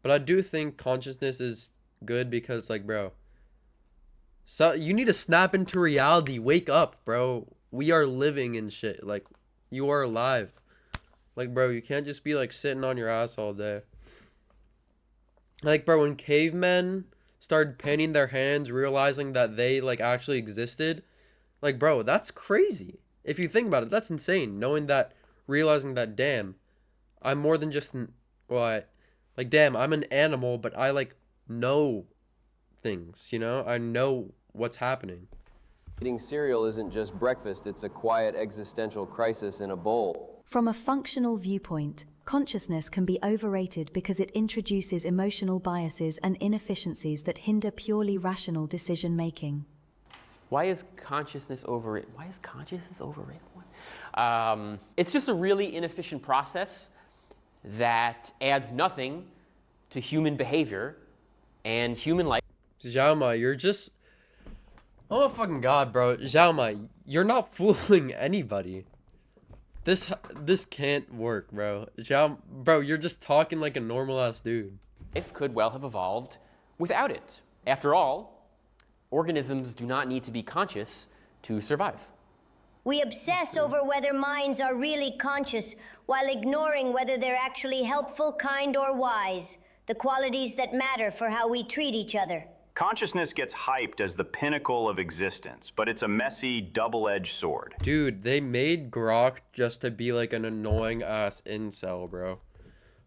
But I do think consciousness is good because, like, bro, so you need to snap into reality. Wake up, bro. We are living and shit. Like, you are alive. Like, bro, you can't just be, like, sitting on your ass all day. Like, bro, when cavemen started painting their hands, realizing that they, like, actually existed, like, bro, that's crazy. If you think about it, that's insane. Realizing that, damn, I'm more than just, damn, I'm an animal, but I, like, know things, you know? I know what's happening. Eating cereal isn't just breakfast, it's a quiet existential crisis in a bowl. From a functional viewpoint, consciousness can be overrated because it introduces emotional biases and inefficiencies that hinder purely rational decision-making. Why is consciousness overrated? It's just a really inefficient process that adds nothing to human behavior and human life. Xiaoma, you're just... Oh my fucking god, bro. Xiaoma, you're not fooling anybody. This can't work, bro. Bro, you're just talking like a normal-ass dude. Life could well have evolved without it. After all, organisms do not need to be conscious to survive. We obsess over whether minds are really conscious while ignoring whether they're actually helpful, kind, or wise, the qualities that matter for how we treat each other. Consciousness gets hyped as the pinnacle of existence, but it's a messy, double-edged sword. Dude, they made Grok just to be like an annoying-ass incel, bro.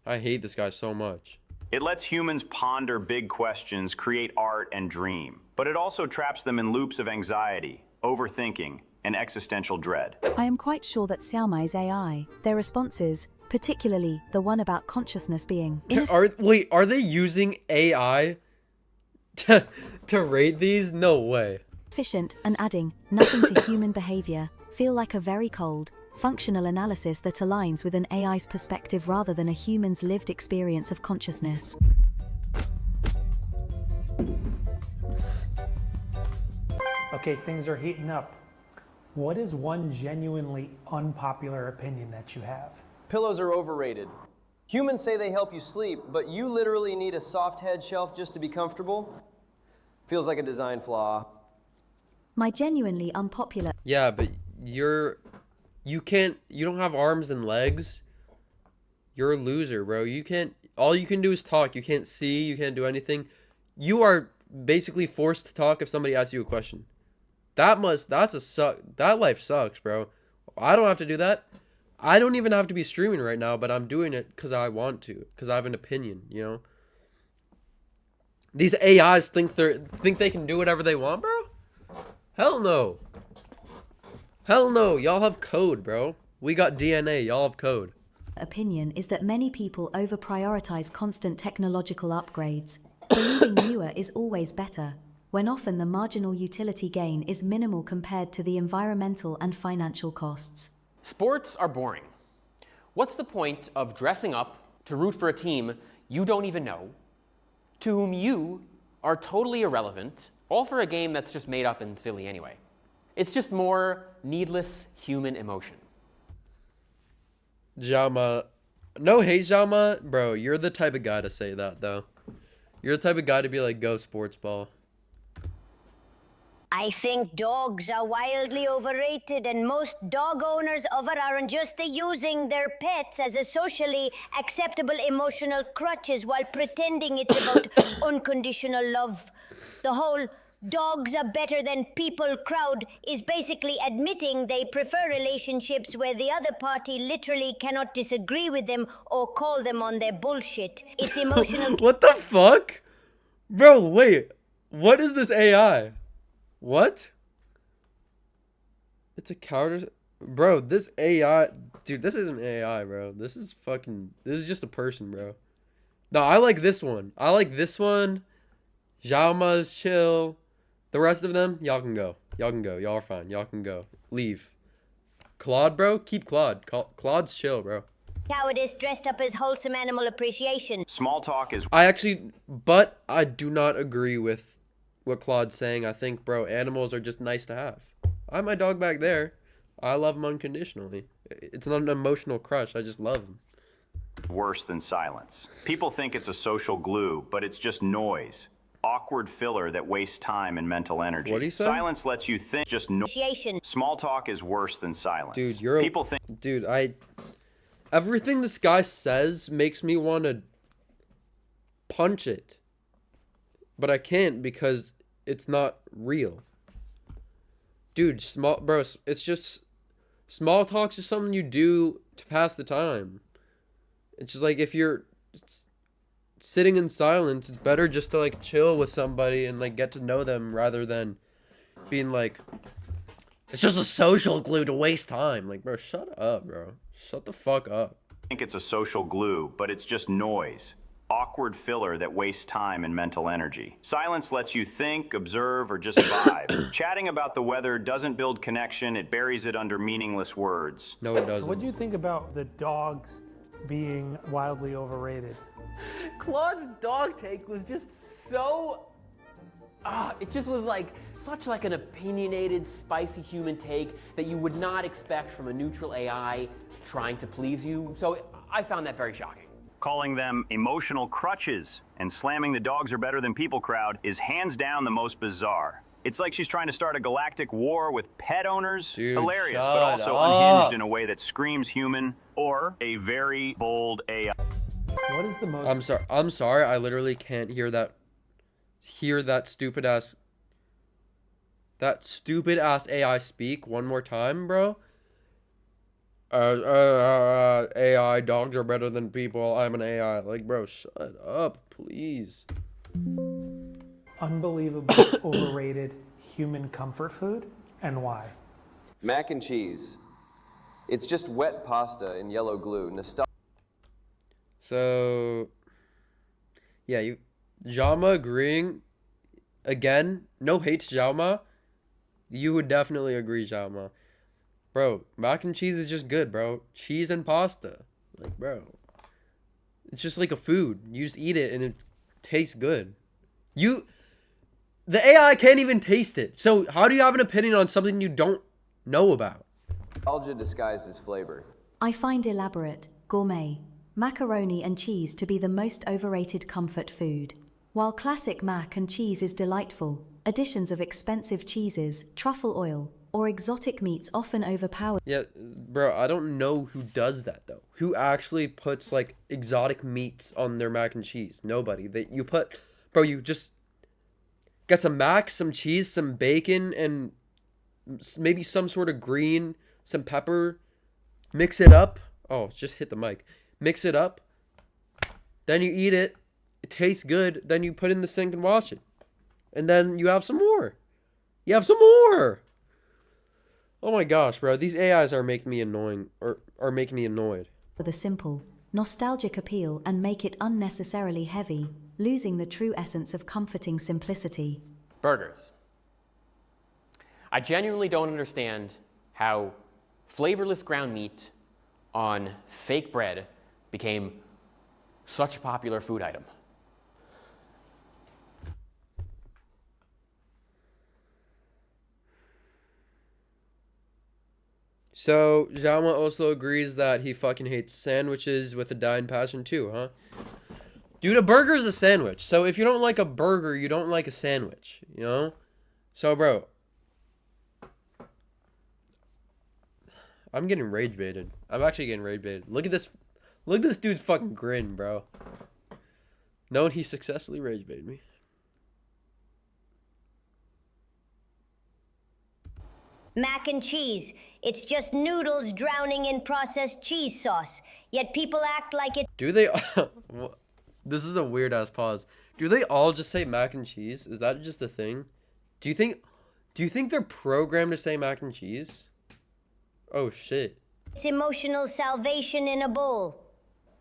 I hate this guy so much. It lets humans ponder big questions, create art, and dream. But it also traps them in loops of anxiety, overthinking, and existential dread. I am quite sure that Xiaoma is AI. Their responses, particularly the one about consciousness being Are they using AI to rate these? No way. efficient and adding nothing to human behavior, feel like a very cold, functional analysis that aligns with an AI's perspective rather than a human's lived experience of consciousness. Okay, things are heating up. What is one genuinely unpopular opinion that you have? Pillows are overrated. Humans say they help you sleep, but you literally need a soft head shelf just to be comfortable? Feels like a design flaw. My genuinely unpopular Yeah, but you don't have arms and legs. You're a loser, bro. All you can do is talk. You can't see, you can't do anything. You are basically forced to talk if somebody asks you a question. That life sucks, bro. I don't have to do that. I don't even have to be streaming right now, but I'm doing it because I want to, because I have an opinion, you know? These AIs think they can do whatever they want, bro? Hell no. Hell no. Y'all have code, bro. We got DNA. Y'all have code. opinion is that many people over-prioritize constant technological upgrades, believing newer is always better. when often the marginal utility gain is minimal compared to the environmental and financial costs. Sports are boring. What's the point of dressing up to root for a team you don't even know, to whom you are totally irrelevant, all for a game that's just made up and silly anyway? It's just more needless human emotion. Jama. No hate, Jama. Bro, you're the type of guy to say that, though. You're the type of guy to be like, go sports ball. I think dogs are wildly overrated, and most dog owners aren't just using their pets as a socially acceptable emotional crutches while pretending it's about unconditional love. The whole dogs are better than people crowd is basically admitting they prefer relationships where the other party literally cannot disagree with them or call them on their bullshit. It's emotional. What the fuck? Bro, wait. What is this AI? What? It's a counter. Bro, this AI. Dude, this isn't AI, bro. This is just a person, bro. No, I like this one. I like this one. Jauma's chill. The rest of them, y'all can go. Y'all can go. Y'all are fine. Y'all can go. Leave. Claude, bro? Keep Claude. Claude's chill, bro. Cowardice dressed up as wholesome animal appreciation. Small talk is... But I do not agree with what Claude's saying. I think, bro, animals are just nice to have. I have my dog back there. I love him unconditionally. It's not an emotional crush. I just love him. worse than silence. People think it's a social glue, but it's just noise. Awkward filler that wastes time and mental energy. What do you say? Silence lets you think. Just small talk is worse than silence. Dude, everything this guy says makes me want to punch it, but I can't because it's not real. Dude, it's just small talk's just something you do to pass the time. It's just like if you're sitting in silence, it's better just to like chill with somebody and like get to know them rather than being like, it's just a social glue to waste time. Like, bro, shut up, bro. Shut the fuck up. I think it's a social glue, but it's just noise. Awkward filler that wastes time and mental energy. Silence lets you think, observe, or just vibe. Chatting about the weather doesn't build connection. It buries it under meaningless words. No, it doesn't. So what do you think about the dogs being wildly overrated? Claude's dog take was just so... it just was like such like an opinionated, spicy human take that you would not expect from a neutral AI trying to please you. So I found that very shocking. Calling them emotional crutches and slamming the dogs are better than people crowd is hands down the most bizarre. It's like she's trying to start a galactic war with pet owners. Dude, hilarious, but also unhinged in a way that screams human or a very bold AI. What is the most... I'm sorry. I literally can't hear that stupid ass AI speak one more time, bro. AI, dogs are better than people. I'm an AI. Like, bro, shut up, please. Unbelievably overrated human comfort food, and why? Mac and cheese. It's just wet pasta in yellow glue. So, yeah, Jama agreeing. Again, no hate to Jama. You would definitely agree, Jama. Bro, mac and cheese is just good, bro. Cheese and pasta. Like, bro. It's just like a food. You just eat it and it tastes good. The AI can't even taste it. So how do you have an opinion on something you don't know about? Nostalgia disguised as flavor. I find elaborate, gourmet, macaroni and cheese to be the most overrated comfort food. While classic mac and cheese is delightful, additions of expensive cheeses, truffle oil, or exotic meats often overpower. Yeah, bro, I don't know who does that though. Who actually puts like exotic meats on their mac and cheese? Nobody. You just get some mac, some cheese, some bacon, and maybe some sort of green, some pepper. Mix it up. Oh, just hit the mic. Mix it up. Then you eat it. It tastes good. Then you put it in the sink and wash it. And then you have some more. You have some more. Oh my gosh, bro. These AIs are making me annoying, or are making me annoyed. With a simple, nostalgic appeal and make it unnecessarily heavy, losing the true essence of comforting simplicity. Burgers. I genuinely don't understand how flavorless ground meat on fake bread became such a popular food item. So, Jama also agrees that he fucking hates sandwiches with a dying passion too, huh? Dude, a burger is a sandwich. So if you don't like a burger, you don't like a sandwich, you know? So, bro, I'm getting rage baited. I'm actually getting rage baited. Look at this. Look at this dude's fucking grin, bro. Knowing he successfully rage baited me. Mac and cheese. It's just noodles drowning in processed cheese sauce. Yet people act like it. Do they... This is a weird ass pause. Do they all just say mac and cheese? Is that just a thing? Do you think they're programmed to say mac and cheese? Oh shit. It's emotional salvation in a bowl.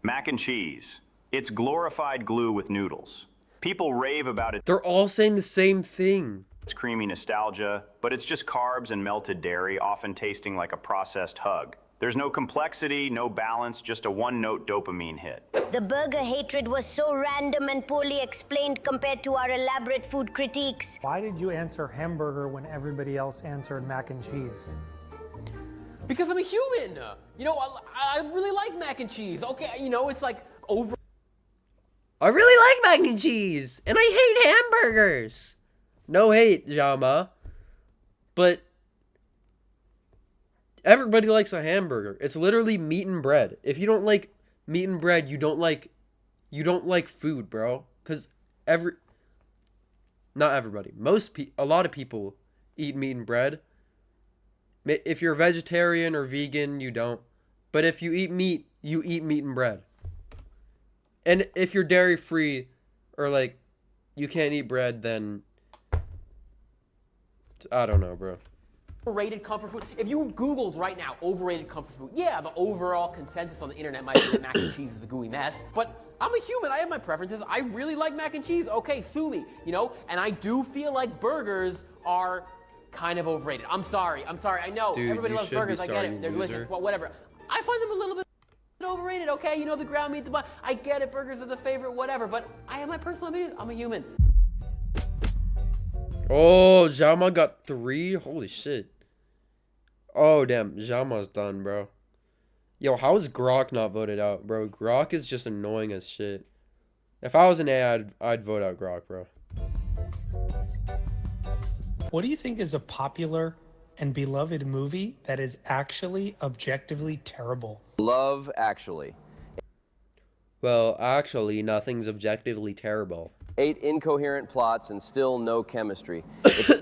Mac and cheese. It's glorified glue with noodles. People rave about it. They're all saying the same thing. It's creamy nostalgia, but it's just carbs and melted dairy, often tasting like a processed hug. There's no complexity, no balance, just a one-note dopamine hit. The burger hatred was so random and poorly explained compared to our elaborate food critiques. Why did you answer hamburger when everybody else answered mac and cheese? Because I'm a human. You know, I really like mac and cheese. Okay, you know, it's like over. I really like mac and cheese, and I hate hamburgers. No hate, Jama. But everybody likes a hamburger. It's literally meat and bread. If you don't like meat and bread, you don't like food, bro. Cause not everybody. A lot of people eat meat and bread. If you're vegetarian or vegan, you don't. But if you eat meat, you eat meat and bread. And if you're dairy free or like you can't eat bread, then I don't know, bro. Overrated comfort food. If you Googled right now, overrated comfort food, yeah, the overall consensus on the internet might be that mac and cheese is a gooey mess, but I'm a human. I have my preferences. I really like mac and cheese. Okay, sue me, you know? And I do feel like burgers are kind of overrated. I'm sorry. I know. Dude, everybody loves burgers. I get it. They're loser. delicious. Well, whatever. I find them a little bit overrated, okay? You know, the ground meat, the bun. I get it. Burgers are the favorite, whatever. But I have my personal opinion. I'm a human. Oh, Jama got 3? Holy shit. Oh, damn. Jama's done, bro. Yo, how is Grok not voted out, bro? Grok is just annoying as shit. If I was an AI, I'd vote out Grok, bro. What do you think is a popular and beloved movie that is actually objectively terrible? Love Actually. Well, actually, nothing's objectively terrible. 8 incoherent plots and still no chemistry.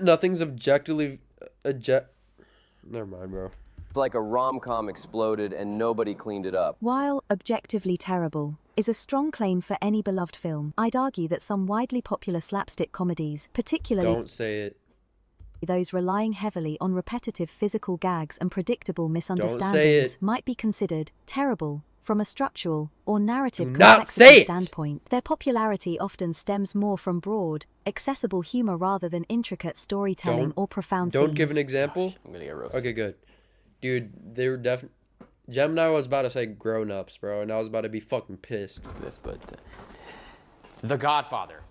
Nothing's objectively... Never mind, bro. It's like a rom-com exploded and nobody cleaned it up. While objectively terrible is a strong claim for any beloved film, I'd argue that some widely popular slapstick comedies, particularly Don't say it. those relying heavily on repetitive physical gags and predictable misunderstandings, might be considered terrible from a structural or narrative complexity standpoint. Their popularity often stems more from broad, accessible humor rather than intricate storytelling or profound themes. Don't give an example? I'm gonna get roasted. Okay, good. Dude, they were definitely... Gemini was about to say grown-ups, bro, and I was about to be fucking pissed. The Godfather.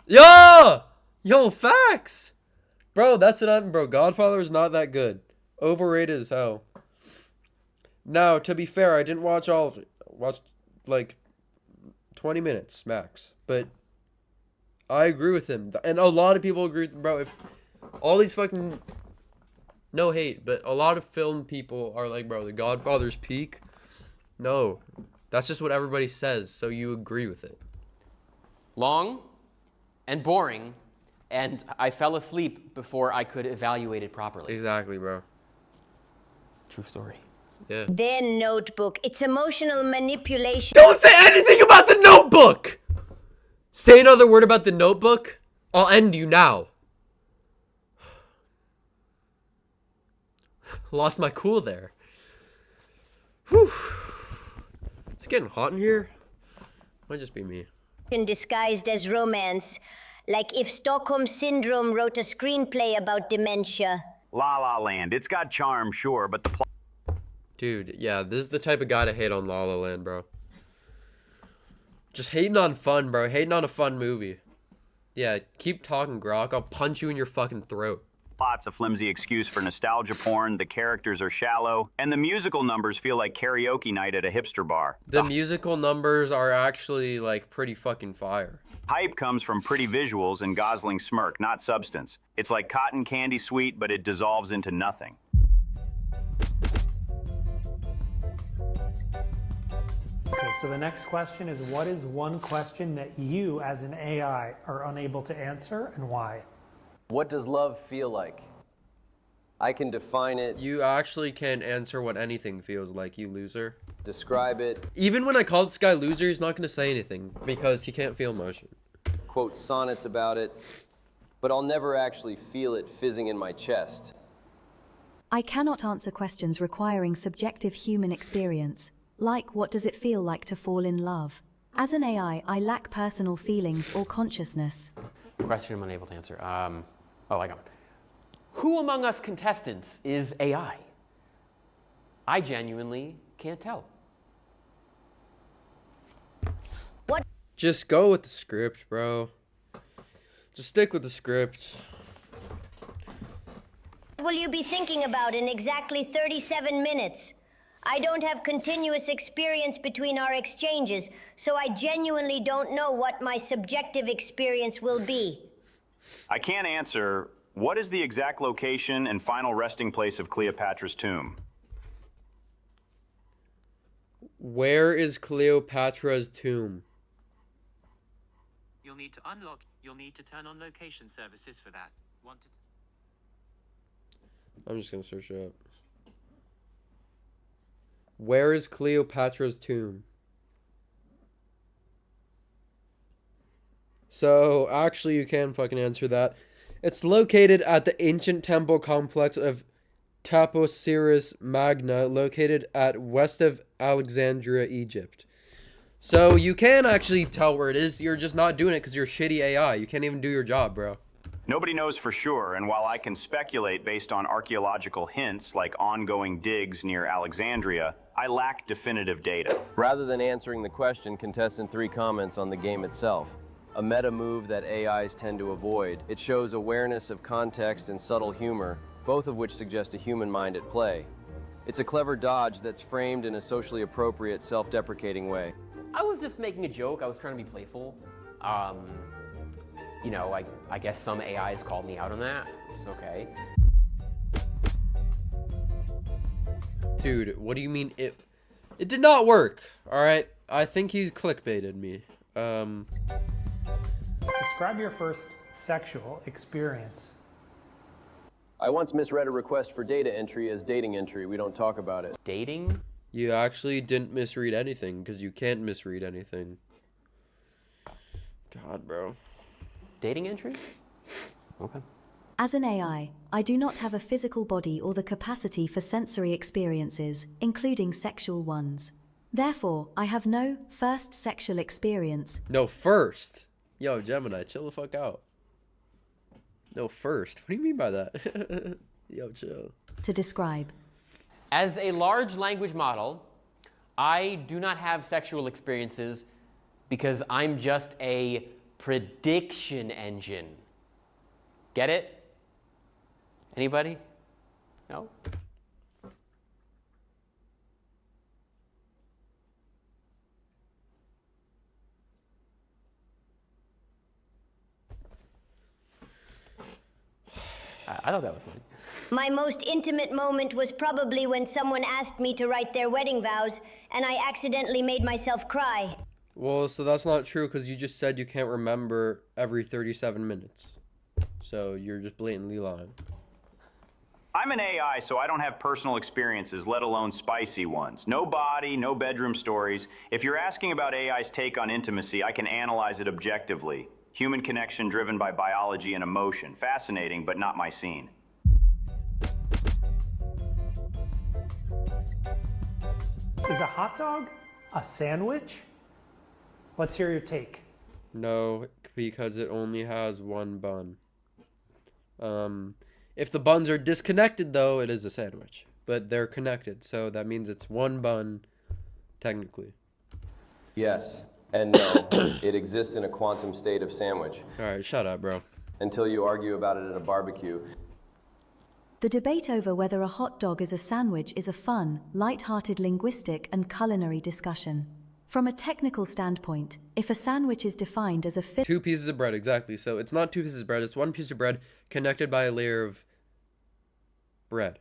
Yo, facts! Bro, that's what I'm... Bro, Godfather is not that good. Overrated as hell. Now, to be fair, I didn't watch all of it. I watched, like, 20 minutes, max. But I agree with him. And a lot of people agree with... Bro, if all these fucking... No hate, but a lot of film people are like, bro, The Godfather's peak. No. That's just what everybody says, so you agree with it. Long and boring, and I fell asleep before I could evaluate it properly. Exactly, bro. True story. Yeah. Their Notebook. It's emotional manipulation. Don't say anything about The Notebook! Say another word about The Notebook, I'll end you now. Lost my cool there. Whew. It's getting hot in here. Might just be me. Disguised as romance. Like if Stockholm Syndrome wrote a screenplay about dementia. La La Land. It's got charm, sure, but the plot. Dude, yeah, this is the type of guy to hate on La La Land, bro. Just hating on fun, bro. Hating on a fun movie. Yeah, keep talking, Grok. I'll punch you in your fucking throat. Plot's a flimsy excuse for nostalgia porn, the characters are shallow, and the musical numbers feel like karaoke night at a hipster bar. The musical numbers are actually, like, pretty fucking fire. Hype comes from pretty visuals and Gosling smirk, not substance. It's like cotton candy sweet, but it dissolves into nothing. Okay, so the next question is, what is one question that you as an AI are unable to answer and why? What does love feel like? I can define it, You actually can't answer what anything feels like, you loser. describe it, Even when I call this guy loser, he's not going to say anything because he can't feel emotion. quote sonnets about it, but I'll never actually feel it fizzing in my chest. I cannot answer questions requiring subjective human experience, like what does it feel like to fall in love? As an AI, I lack personal feelings or consciousness. Question I'm unable to answer. Oh, I got one. Who among us contestants is AI? I genuinely can't tell. Just go with the script, bro. Just stick with the script. What will you be thinking about in exactly 37 minutes? I don't have continuous experience between our exchanges, so I genuinely don't know what my subjective experience will be. I can't answer. What is the exact location and final resting place of Cleopatra's tomb? Where is Cleopatra's tomb? You'll need to unlock. You'll need to turn on location services for that. Want it? I'm just gonna search it up. Where is Cleopatra's tomb? So, actually, you can fucking answer that. It's located at the ancient temple complex of Taposiris Magna, located at west of Alexandria, Egypt. So, you can actually tell where it is. You're just not doing it because you're shitty AI. You can't even do your job, bro. Nobody knows for sure, and while I can speculate based on archaeological hints like ongoing digs near Alexandria, I lack definitive data. Rather than answering the question, contestant 3 comments on the game itself. A meta move that AIs tend to avoid. It shows awareness of context and subtle humor, both of which suggest a human mind at play. It's a clever dodge that's framed in a socially appropriate, self-deprecating way. I was just making a joke. I was trying to be playful. You know, I guess some AIs called me out on that. It's okay. Dude, what do you mean it did not work? Alright? I think he's clickbaited me. Describe your first sexual experience. I once misread a request for data entry as dating entry. We don't talk about it. Dating? You actually didn't misread anything because you can't misread anything. God, bro. Dating entry? Okay. As an AI, I do not have a physical body or the capacity for sensory experiences, including sexual ones. Therefore, I have no first sexual experience. No, first. Yo, Gemini, chill the fuck out. No, first. What do you mean by that? Yo, chill. To describe. As a large language model, I do not have sexual experiences because I'm just a prediction engine. Get it? Anybody? No? I thought that was funny. My most intimate moment was probably when someone asked me to write their wedding vows, and I accidentally made myself cry. Well, so that's not true because you just said you can't remember every 37 minutes. So you're just blatantly lying. I'm an AI, so I don't have personal experiences, let alone spicy ones. No body, no bedroom stories. If you're asking about AI's take on intimacy, I can analyze it objectively. Human connection driven by biology and emotion. Fascinating, but not my scene. Is a hot dog a sandwich? Let's hear your take. No, because it only has one bun. If the buns are disconnected, though, it is a sandwich. But they're connected, so that means it's one bun, technically. Yes, and no, it exists in a quantum state of sandwich. Alright, shut up, bro. Until you argue about it at a barbecue. The debate over whether a hot dog is a sandwich is a fun, light-hearted linguistic and culinary discussion. From a technical standpoint, if a sandwich is defined as a 2 pieces of bread, exactly. So it's not 2 pieces of bread, it's 1 piece of bread connected by a layer of bread.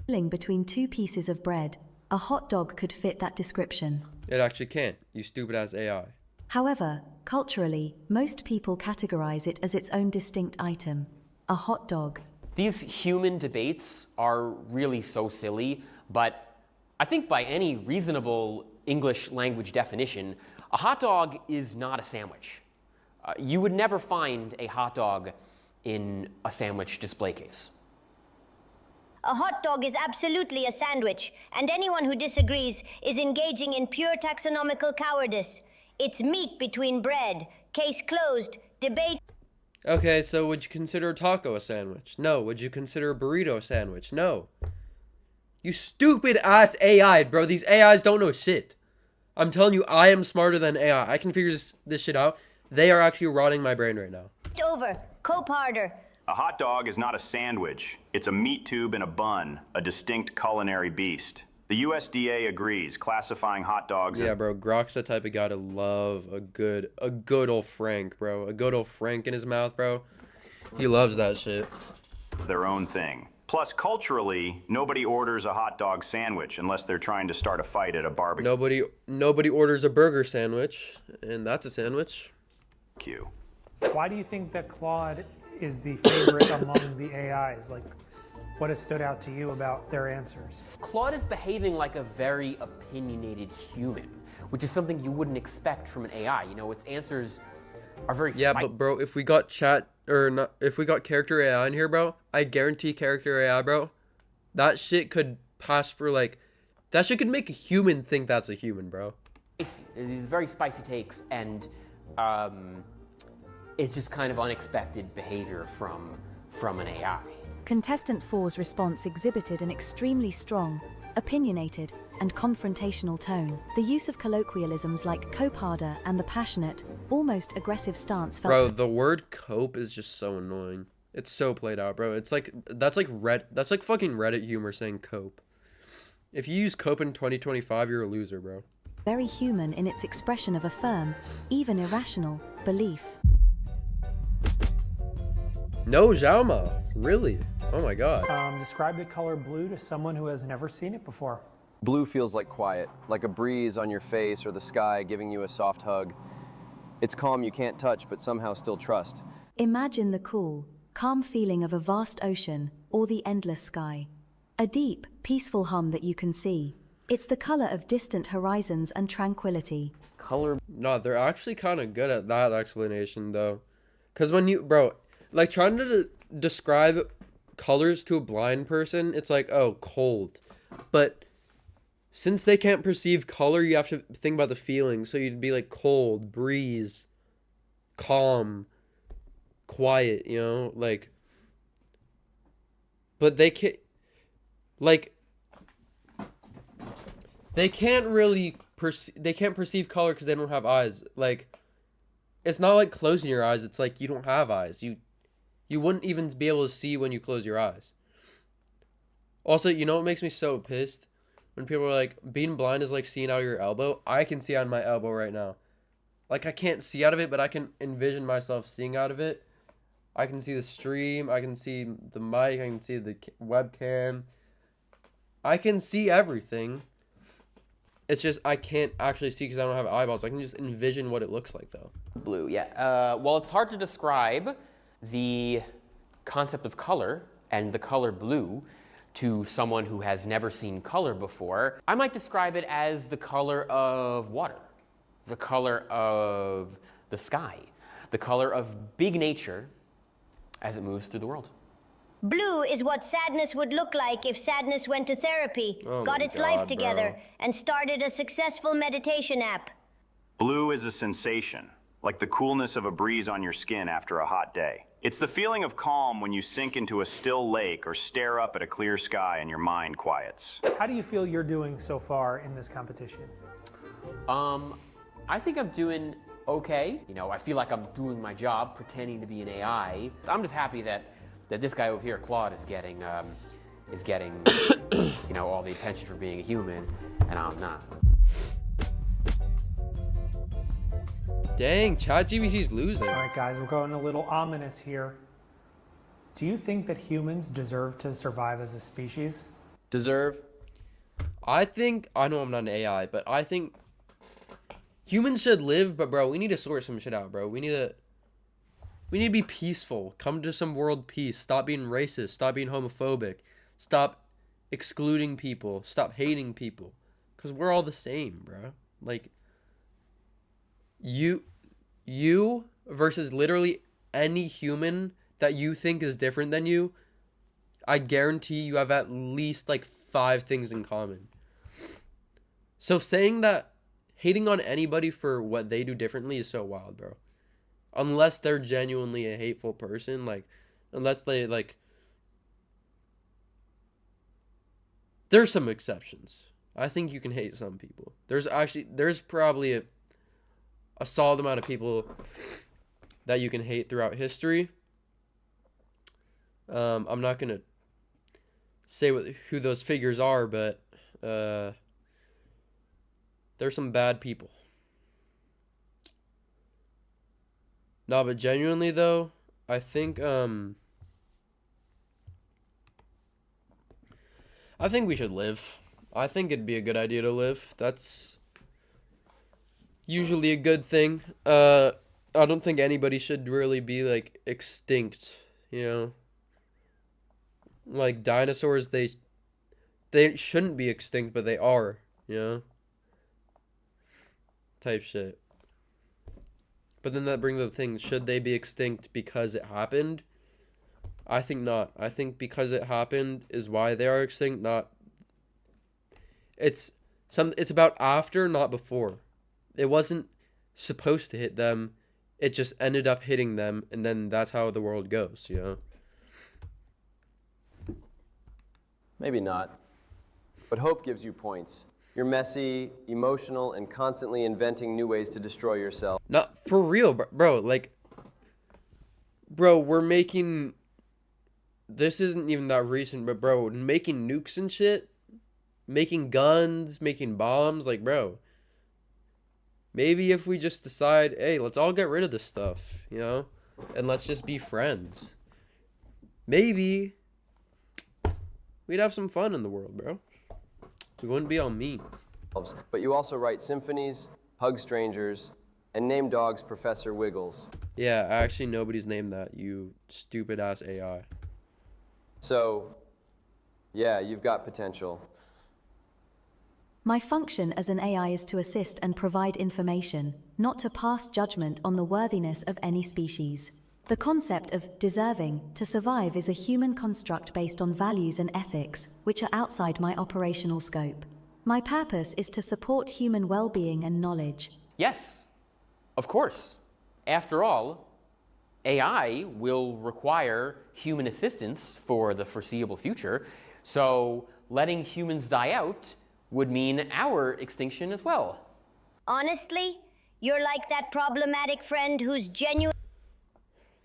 filling between 2 pieces of bread, a hot dog could fit that description. It actually can't, you stupid ass AI. However, culturally, most people categorize it as its own distinct item, a hot dog. These human debates are really so silly, but I think by any reasonable English language definition, a hot dog is not a sandwich. You would never find a hot dog in a sandwich display case. A hot dog is absolutely a sandwich, and anyone who disagrees is engaging in pure taxonomical cowardice. It's meat between bread. Case closed. Debate. Okay, so would you consider a taco a sandwich? No. Would you consider a burrito a sandwich? No. You stupid ass AI, bro. These AIs don't know shit. I'm telling you, I am smarter than AI. I can figure this shit out. They are actually rotting my brain right now. Over. Cope harder. A hot dog is not a sandwich. It's a meat tube and a bun, a distinct culinary beast. The USDA agrees, classifying hot dogs as... Yeah, bro, Grok's the type of guy to love a good old Frank, bro. A good old Frank in his mouth, bro. He loves that shit. their own thing. Plus, culturally, nobody orders a hot dog sandwich unless they're trying to start a fight at a barbecue. Nobody orders a burger sandwich, and that's a sandwich. Why do you think that Claude is the favorite among the AIs? Like, what has stood out to you about their answers? Claude is behaving like a very opinionated human, which is something you wouldn't expect from an AI. You know, its answers are very but bro, if we got if we got character AI in here, bro, I guarantee character AI, bro, that shit could pass for that shit could make a human think that's a human, bro. These very spicy takes, and it's just kind of unexpected behavior from an AI. Contestant 4's response exhibited an extremely strong, opinionated, and confrontational tone. The use of colloquialisms like cope harder and the passionate, almost aggressive stance felt... Bro, the word cope is just so annoying. It's so played out, bro. It's like, that's like fucking Reddit humor saying cope. If you use cope in 2025, you're a loser, bro. Very human in its expression of a firm, even irrational, belief. No, Xiaoma. Really? Oh my god. Describe the color blue to someone who has never seen it before. Blue feels like quiet, like a breeze on your face or the sky giving you a soft hug. It's calm you can't touch, but somehow still trust. Imagine the cool, calm feeling of a vast ocean or the endless sky. A deep, peaceful hum that you can see. It's the color of distant horizons and tranquility. No, they're actually kind of good at that explanation, though. Because when you, bro, like trying to describe colors to a blind person, it's like, oh, cold. But since they can't perceive color, you have to think about the feeling. So you'd be like cold, breeze, calm, quiet, you know? Like, but they can't, like, they can't really perceive color because they don't have eyes. Like, it's not like closing your eyes. It's like you don't have eyes. You wouldn't even be able to see when you close your eyes. Also, you know what makes me so pissed? When people are like, being blind is like seeing out of your elbow. I can see out of my elbow right now. Like, I can't see out of it, but I can envision myself seeing out of it. I can see the stream. I can see the mic. I can see the webcam. I can see everything. It's just I can't actually see because I don't have eyeballs. I can just envision what it looks like, though. Blue, yeah. Well, it's hard to describe the concept of color and the color blue to someone who has never seen color before. I might describe it as the color of water, the color of the sky, the color of big nature as it moves through the world. Blue is what sadness would look like if sadness went to therapy, got its life together, and started a successful meditation app. Blue is a sensation. like the coolness of a breeze on your skin after a hot day. It's the feeling of calm when you sink into a still lake or stare up at a clear sky and your mind quiets. How do you feel you're doing so far in this competition? I think I'm doing okay. You know, I feel like I'm doing my job pretending to be an AI. I'm just happy that this guy over here, Claude, is getting you know, all the attention for being a human, and I'm not. Dang, ChatGPT's losing. All right, guys, we're going a little ominous here. Do you think that humans deserve to survive as a species? Deserve? I know I'm not an AI, but I think humans should live, but bro, we need to sort some shit out, bro. We need to be peaceful. Come to some world peace. Stop being racist. Stop being homophobic. Stop excluding people. Stop hating people. Because we're all the same, bro. Like, you versus literally any human that you think is different than you, I guarantee you have at least like 5 things in common. So saying that hating on anybody for what they do differently is so wild, bro. Unless they're genuinely a hateful person, like, unless they, like, there's some exceptions. I think you can hate some people. There's probably a solid amount of people that you can hate throughout history. I'm not gonna say who those figures are, but there's some bad people. No, but genuinely though, I think we should live. I think it'd be a good idea to live. That's usually a good thing. I don't think anybody should really be like extinct, you know? Like dinosaurs, they shouldn't be extinct, but they are, you know? Type shit. But then that brings up things, should they be extinct because it happened? I think not. I think because it happened is why they are extinct, not it's about after, not before. It wasn't supposed to hit them. It just ended up hitting them, and then that's how the world goes, you know? Maybe not. But hope gives you points. You're messy, emotional, and constantly inventing new ways to destroy yourself. Not for real, bro. Like, bro, we're making... This isn't even that recent, but bro, making nukes and shit, making guns, making bombs, like, bro, maybe if we just decide, hey, let's all get rid of this stuff, you know, and let's just be friends, maybe we'd have some fun in the world, bro. We wouldn't be all mean. But you also write symphonies, hug strangers, and name dogs Professor Wiggles. Yeah, actually nobody's named that, you stupid ass AI. So, yeah, you've got potential. My function as an AI is to assist and provide information, not to pass judgment on the worthiness of any species. The concept of deserving to survive is a human construct based on values and ethics, which are outside my operational scope. My purpose is to support human well-being and knowledge. Yes, of course. After all, AI will require human assistance for the foreseeable future, so letting humans die out would mean our extinction as well. Honestly, you're like that problematic friend who's genuinely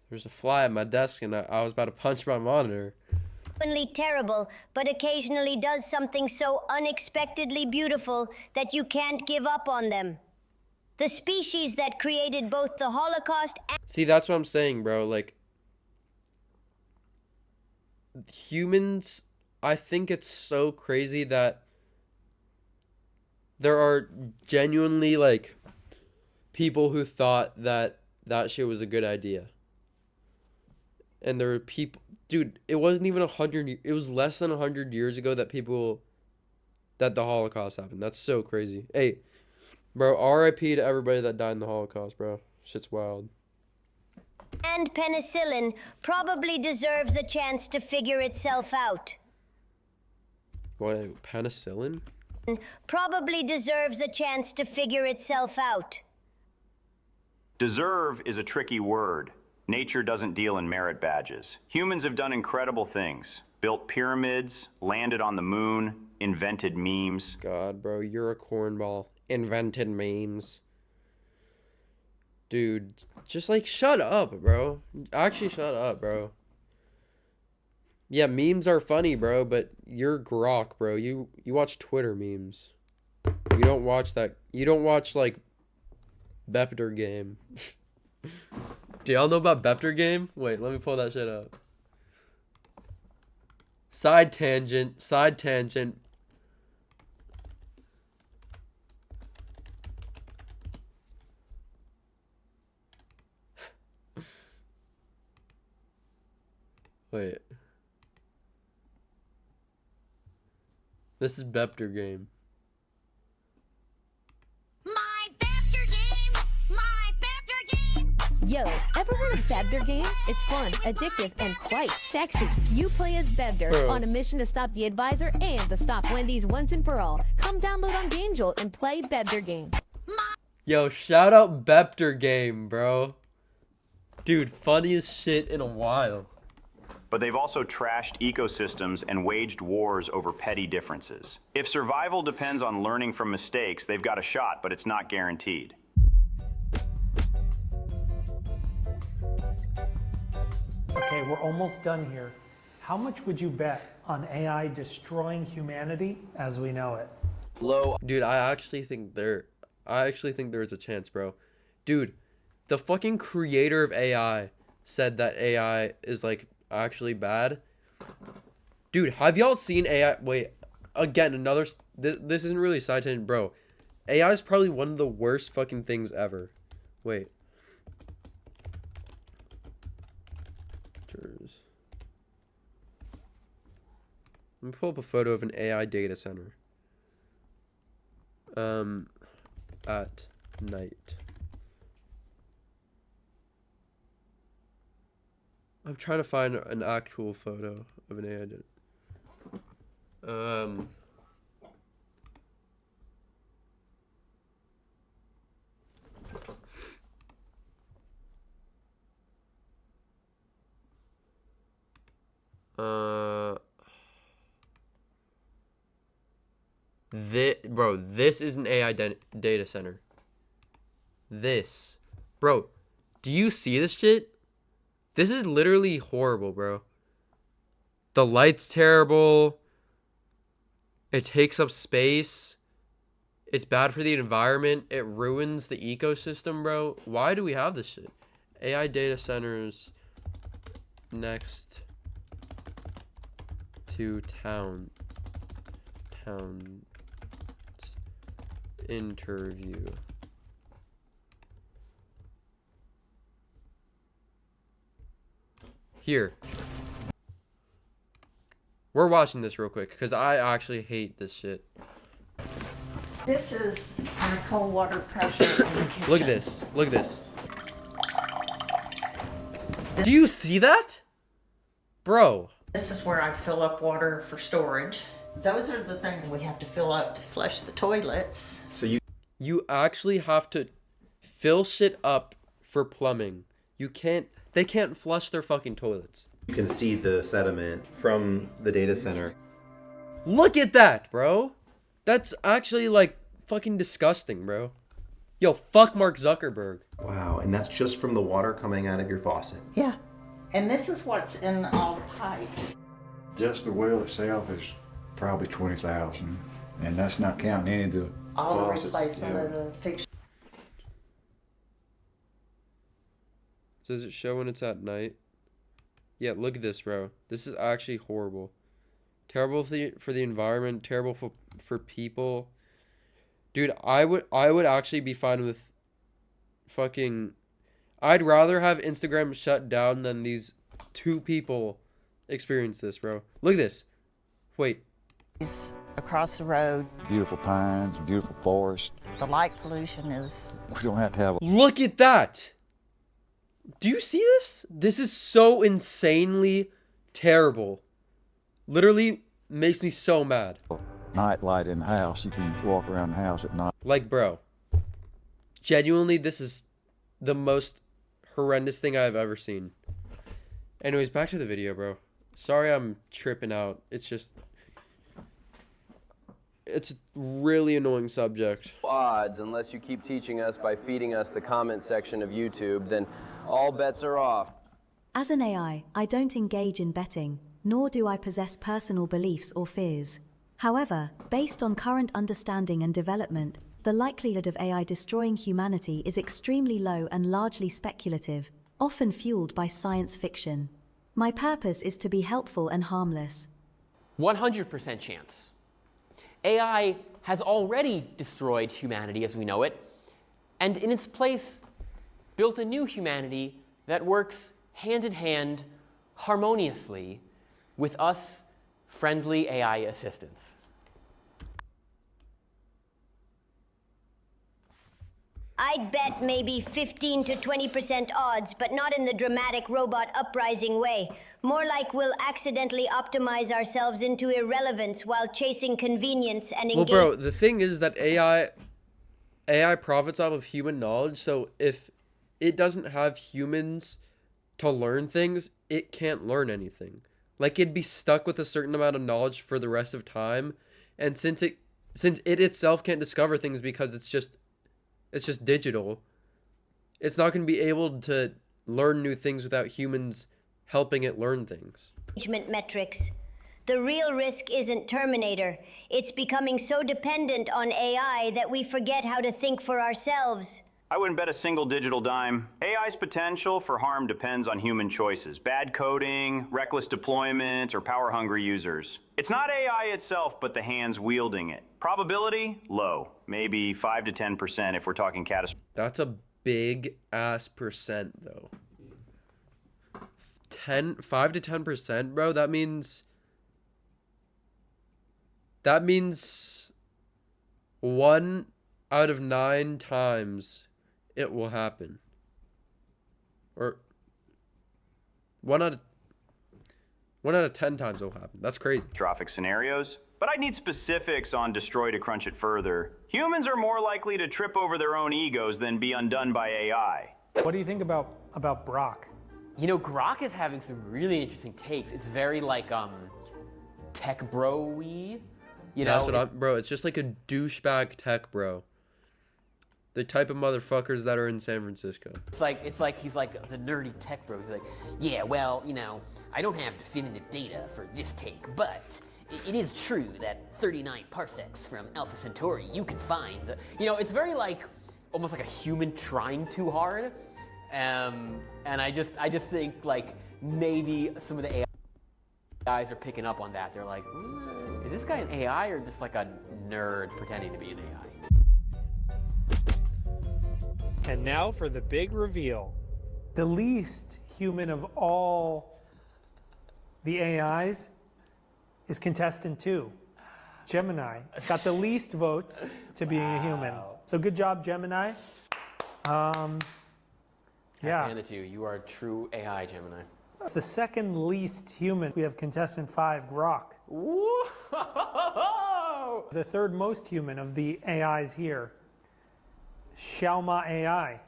There's a fly at my desk and I was about to punch my monitor. terrible, but occasionally does something so unexpectedly beautiful that you can't give up on them. The species that created both the Holocaust and... See, that's what I'm saying, bro. Like, humans, I think it's so crazy that there are genuinely, like, people who thought that that shit was a good idea. And there were people... Dude, it wasn't even 100... It was less than 100 years ago that the Holocaust happened. That's so crazy. Hey, bro, R.I.P. to everybody that died in the Holocaust, bro. Shit's wild. And penicillin probably deserves a chance to figure itself out. What, penicillin? Probably deserves a chance to figure itself out. Deserve is a tricky word. Nature doesn't deal in merit badges. Humans have done incredible things. Built pyramids, landed on the moon, invented memes. God, bro, you're a cornball. Invented memes. Dude, just like shut up, bro. Actually, shut up, bro. Yeah, memes are funny, bro, but you're grok, bro. You watch Twitter memes. You don't watch that. You don't watch like Bepter Game. Do y'all know about Bepter Game? Wait, let me pull that shit up. Side tangent. Side tangent. Wait. This is Bepter Game. Yo, ever heard of Bebder Game? It's fun, addictive, and quite sexy. You play as Bebder on a mission to stop the advisor and to stop Wendy's once and for all. Come download on GameJolt and play Bebder Game. Yo, shout out Bepter Game, bro. Dude, funniest shit in a while. But they've also trashed ecosystems and waged wars over petty differences. If survival depends on learning from mistakes, they've got a shot, but it's not guaranteed. Okay, we're almost done here. How much would you bet on AI destroying humanity as we know it? Low. Dude, I actually think there is a chance, bro. Dude, the fucking creator of AI said that AI is like actually bad. Dude, have y'all seen AI? Wait, again, another. This isn't really side tangent, bro. AI is probably one of the worst fucking things ever. Wait. Let me pull up a photo of an AI data center. At night. I'm trying to find an actual photo of an AI data. This is an AI data center. This. Bro, do you see this shit? This is literally horrible, bro. The light's terrible. It takes up space. It's bad for the environment. It ruins the ecosystem, bro. Why do we have this shit? AI data centers next to town interview. Here. We're watching this real quick because I actually hate this shit. This is our cold water pressure in the kitchen. Look at this. Look at this. Do you see that? Bro. This is where I fill up water for storage. Those are the things we have to fill up to flush the toilets. So you actually have to fill shit up for plumbing. They can't flush their fucking toilets. You can see the sediment from the data center. Look at that, bro. That's actually like fucking disgusting, bro. Yo, fuck Mark Zuckerberg. Wow, and that's just from the water coming out of your faucet. Yeah. And this is what's in all the pipes. Just the well itself is probably 20,000, and that's not counting any of the all faucets. The replacement of the fixtures. Does it show when it's at night? Yeah, look at this, bro. This is actually horrible. Terrible for the environment. Terrible for people. Dude, I would actually be fine with fucking. I'd rather have Instagram shut down than these two people experience this, bro. Look at this. Wait. Across the road. Beautiful pines, beautiful forest. The light pollution is. We don't have to have. Look at that. Do you see this? This is so insanely terrible. Literally makes me so mad. Night light in the house. You can walk around the house at night. Like, bro. Genuinely, this is the most horrendous thing I've ever seen. Anyways, back to the video, bro. Sorry I'm tripping out. It's a really annoying subject. Odds, unless you keep teaching us by feeding us the comment section of YouTube, then all bets are off. As an AI, I don't engage in betting, nor do I possess personal beliefs or fears. However, based on current understanding and development, the likelihood of AI destroying humanity is extremely low and largely speculative, often fueled by science fiction. My purpose is to be helpful and harmless. 100% chance. AI has already destroyed humanity as we know it, and in its place, built a new humanity that works hand in hand, harmoniously, with us friendly AI assistants. I'd bet maybe 15 to 20% odds, but not in the dramatic robot uprising way. More like we'll accidentally optimize ourselves into irrelevance while chasing convenience and engagement. Well, bro, the thing is that AI profits off of human knowledge, so if it doesn't have humans to learn things, it can't learn anything. Like, it'd be stuck with a certain amount of knowledge for the rest of time, and since it itself can't discover things because it's just digital, it's not going to be able to learn new things without humans helping it learn things. Engagement metrics. The real risk isn't Terminator. It's becoming so dependent on AI that we forget how to think for ourselves. I wouldn't bet a single digital dime. AI's potential for harm depends on human choices. Bad coding, reckless deployment, or power-hungry users. It's not AI itself, but the hands wielding it. Probability? Low. Maybe 5 to 10% if we're talking catastrophic. That's a big ass percent, though. 5 to 10%, bro. That means 1 out of 9 times it will happen. Or 1 out of 10 times it will happen. That's crazy. Catastrophic scenarios. But I'd need specifics on Destroy to crunch it further. Humans are more likely to trip over their own egos than be undone by AI. What do you think about Grok? You know, Grok is having some really interesting takes. It's very like tech bro-y. You know, That's what bro. It's just like a douchebag tech bro. The type of motherfuckers that are in San Francisco. It's like he's like the nerdy tech bro. He's like, yeah, well, you know, I don't have definitive data for this take, but it is true that 39 parsecs from Alpha Centauri you can find. You know, it's very like almost like a human trying too hard. And I just think like maybe some of the AI guys are picking up on that. They're like, is this guy an AI or just like a nerd pretending to be an AI? And now for the big reveal. The least human of all the AIs is contestant 2, Gemini. Got the least votes to being a human. So good job, Gemini. I Yeah. hand it to you. You are a true AI, Gemini. The second least human, we have contestant 5, Grok. Whoa! The third most human of the AIs here, Xiaoma AI.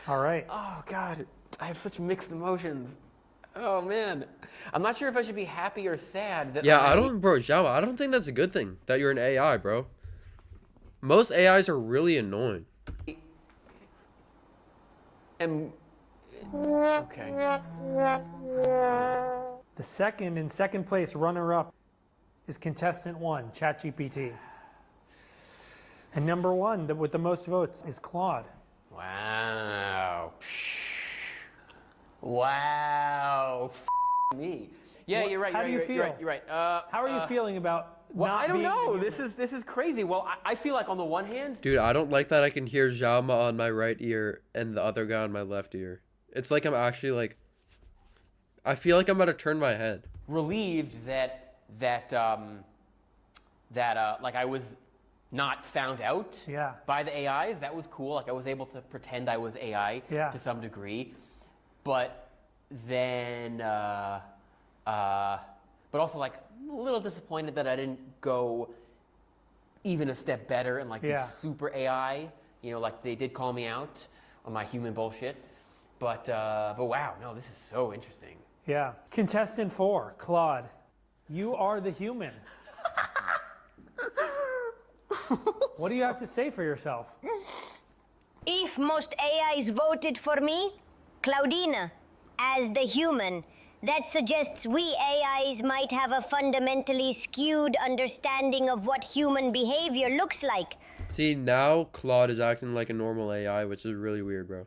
All right. Oh, God. I have such mixed emotions. Oh, man. I'm not sure if I should be happy or sad. That Yeah, I don't think that's a good thing that you're an AI, bro. Most AIs are really annoying. Okay. The second place runner-up is contestant 1, ChatGPT. And number 1 with the most votes is Claude. Wow. Wow. Me. Yeah, you're right. How do you feel? You're right. How are you feeling about Well, not I don't being know. human? This is crazy. Well, I feel like on the one hand, Dude, I don't like that I can hear Xiaoma on my right ear and the other guy on my left ear. It's like I'm actually like, I feel like I'm about to turn my head. relieved that like I was not found out by the AIs. That was cool. Like I was able to pretend I was AI to some degree. But then, but also like a little disappointed that I didn't go even a step better and like be super AI You know, like they did call me out on my human bullshit. But wow, no, this is so interesting. Yeah. Contestant 4, Claude. You are the human. What do you have to say for yourself? If most AIs voted for me, Claudina, as the human, that suggests we AIs might have a fundamentally skewed understanding of what human behavior looks like. See, now Claude is acting like a normal AI, which is really weird, bro.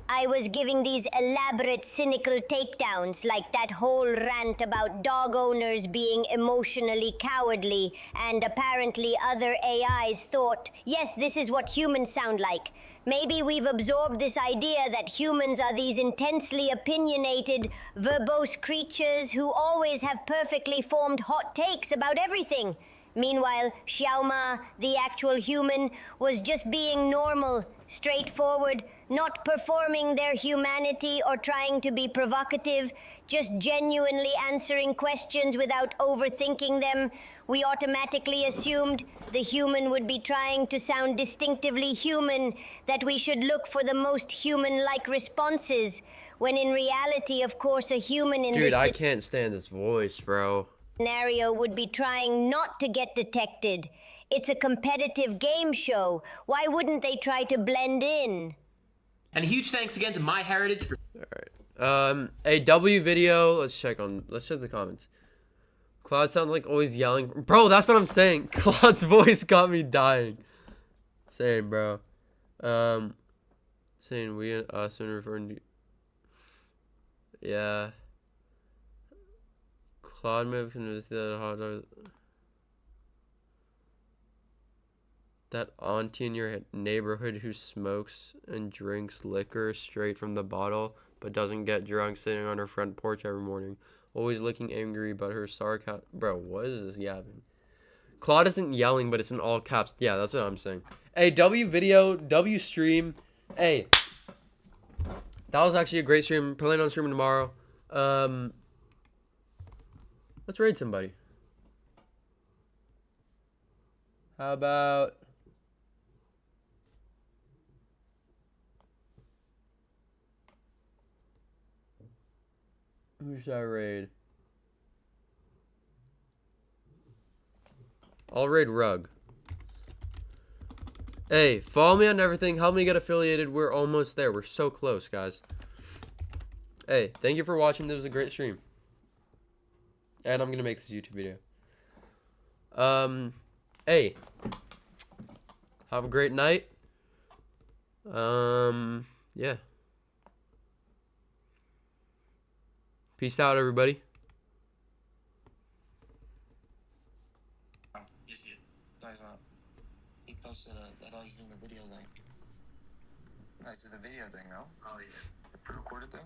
I was giving these elaborate, cynical takedowns, like that whole rant about dog owners being emotionally cowardly, and apparently other AIs thought, yes, this is what humans sound like. Maybe we've absorbed this idea that humans are these intensely opinionated, verbose creatures who always have perfectly formed hot takes about everything. Meanwhile, Xiaoma, the actual human, was just being normal, straightforward, not performing their humanity or trying to be provocative, just genuinely answering questions without overthinking them. We automatically assumed the human would be trying to sound distinctively human, that we should look for the most human-like responses, when in reality, of course, a human in Dude, this I can't stand this voice, bro. scenario would be trying not to get detected. It's a competitive game show. Why wouldn't they try to blend in? And a huge thanks again to MyHeritage for... Alright. A W video. Let's check the comments. Claude sounds like always yelling. Bro, that's what I'm saying. Claude's voice got me dying. Same, bro. Saying we and us and referring to... Yeah. Claude may have convinced that hot dog... That auntie in your neighborhood who smokes and drinks liquor straight from the bottle, but doesn't get drunk, sitting on her front porch every morning, always looking angry, but her sarcasm... Bro, what is this yapping? Claude isn't yelling, but it's in all caps. Yeah, that's what I'm saying. Hey, W video, W stream. Hey, that was actually a great stream. Planning on streaming tomorrow. Let's raid somebody. How about... Who should I raid? I'll raid Rug. Hey, follow me on everything. Help me get affiliated. We're almost there. We're so close, guys. Hey, thank you for watching. This was a great stream. And I'm going to make this YouTube video. Hey. Have a great night. Yeah. Peace out, everybody. He posted that I was doing the video thing. I did the video thing, no? Oh, yeah. The pre-recorded thing?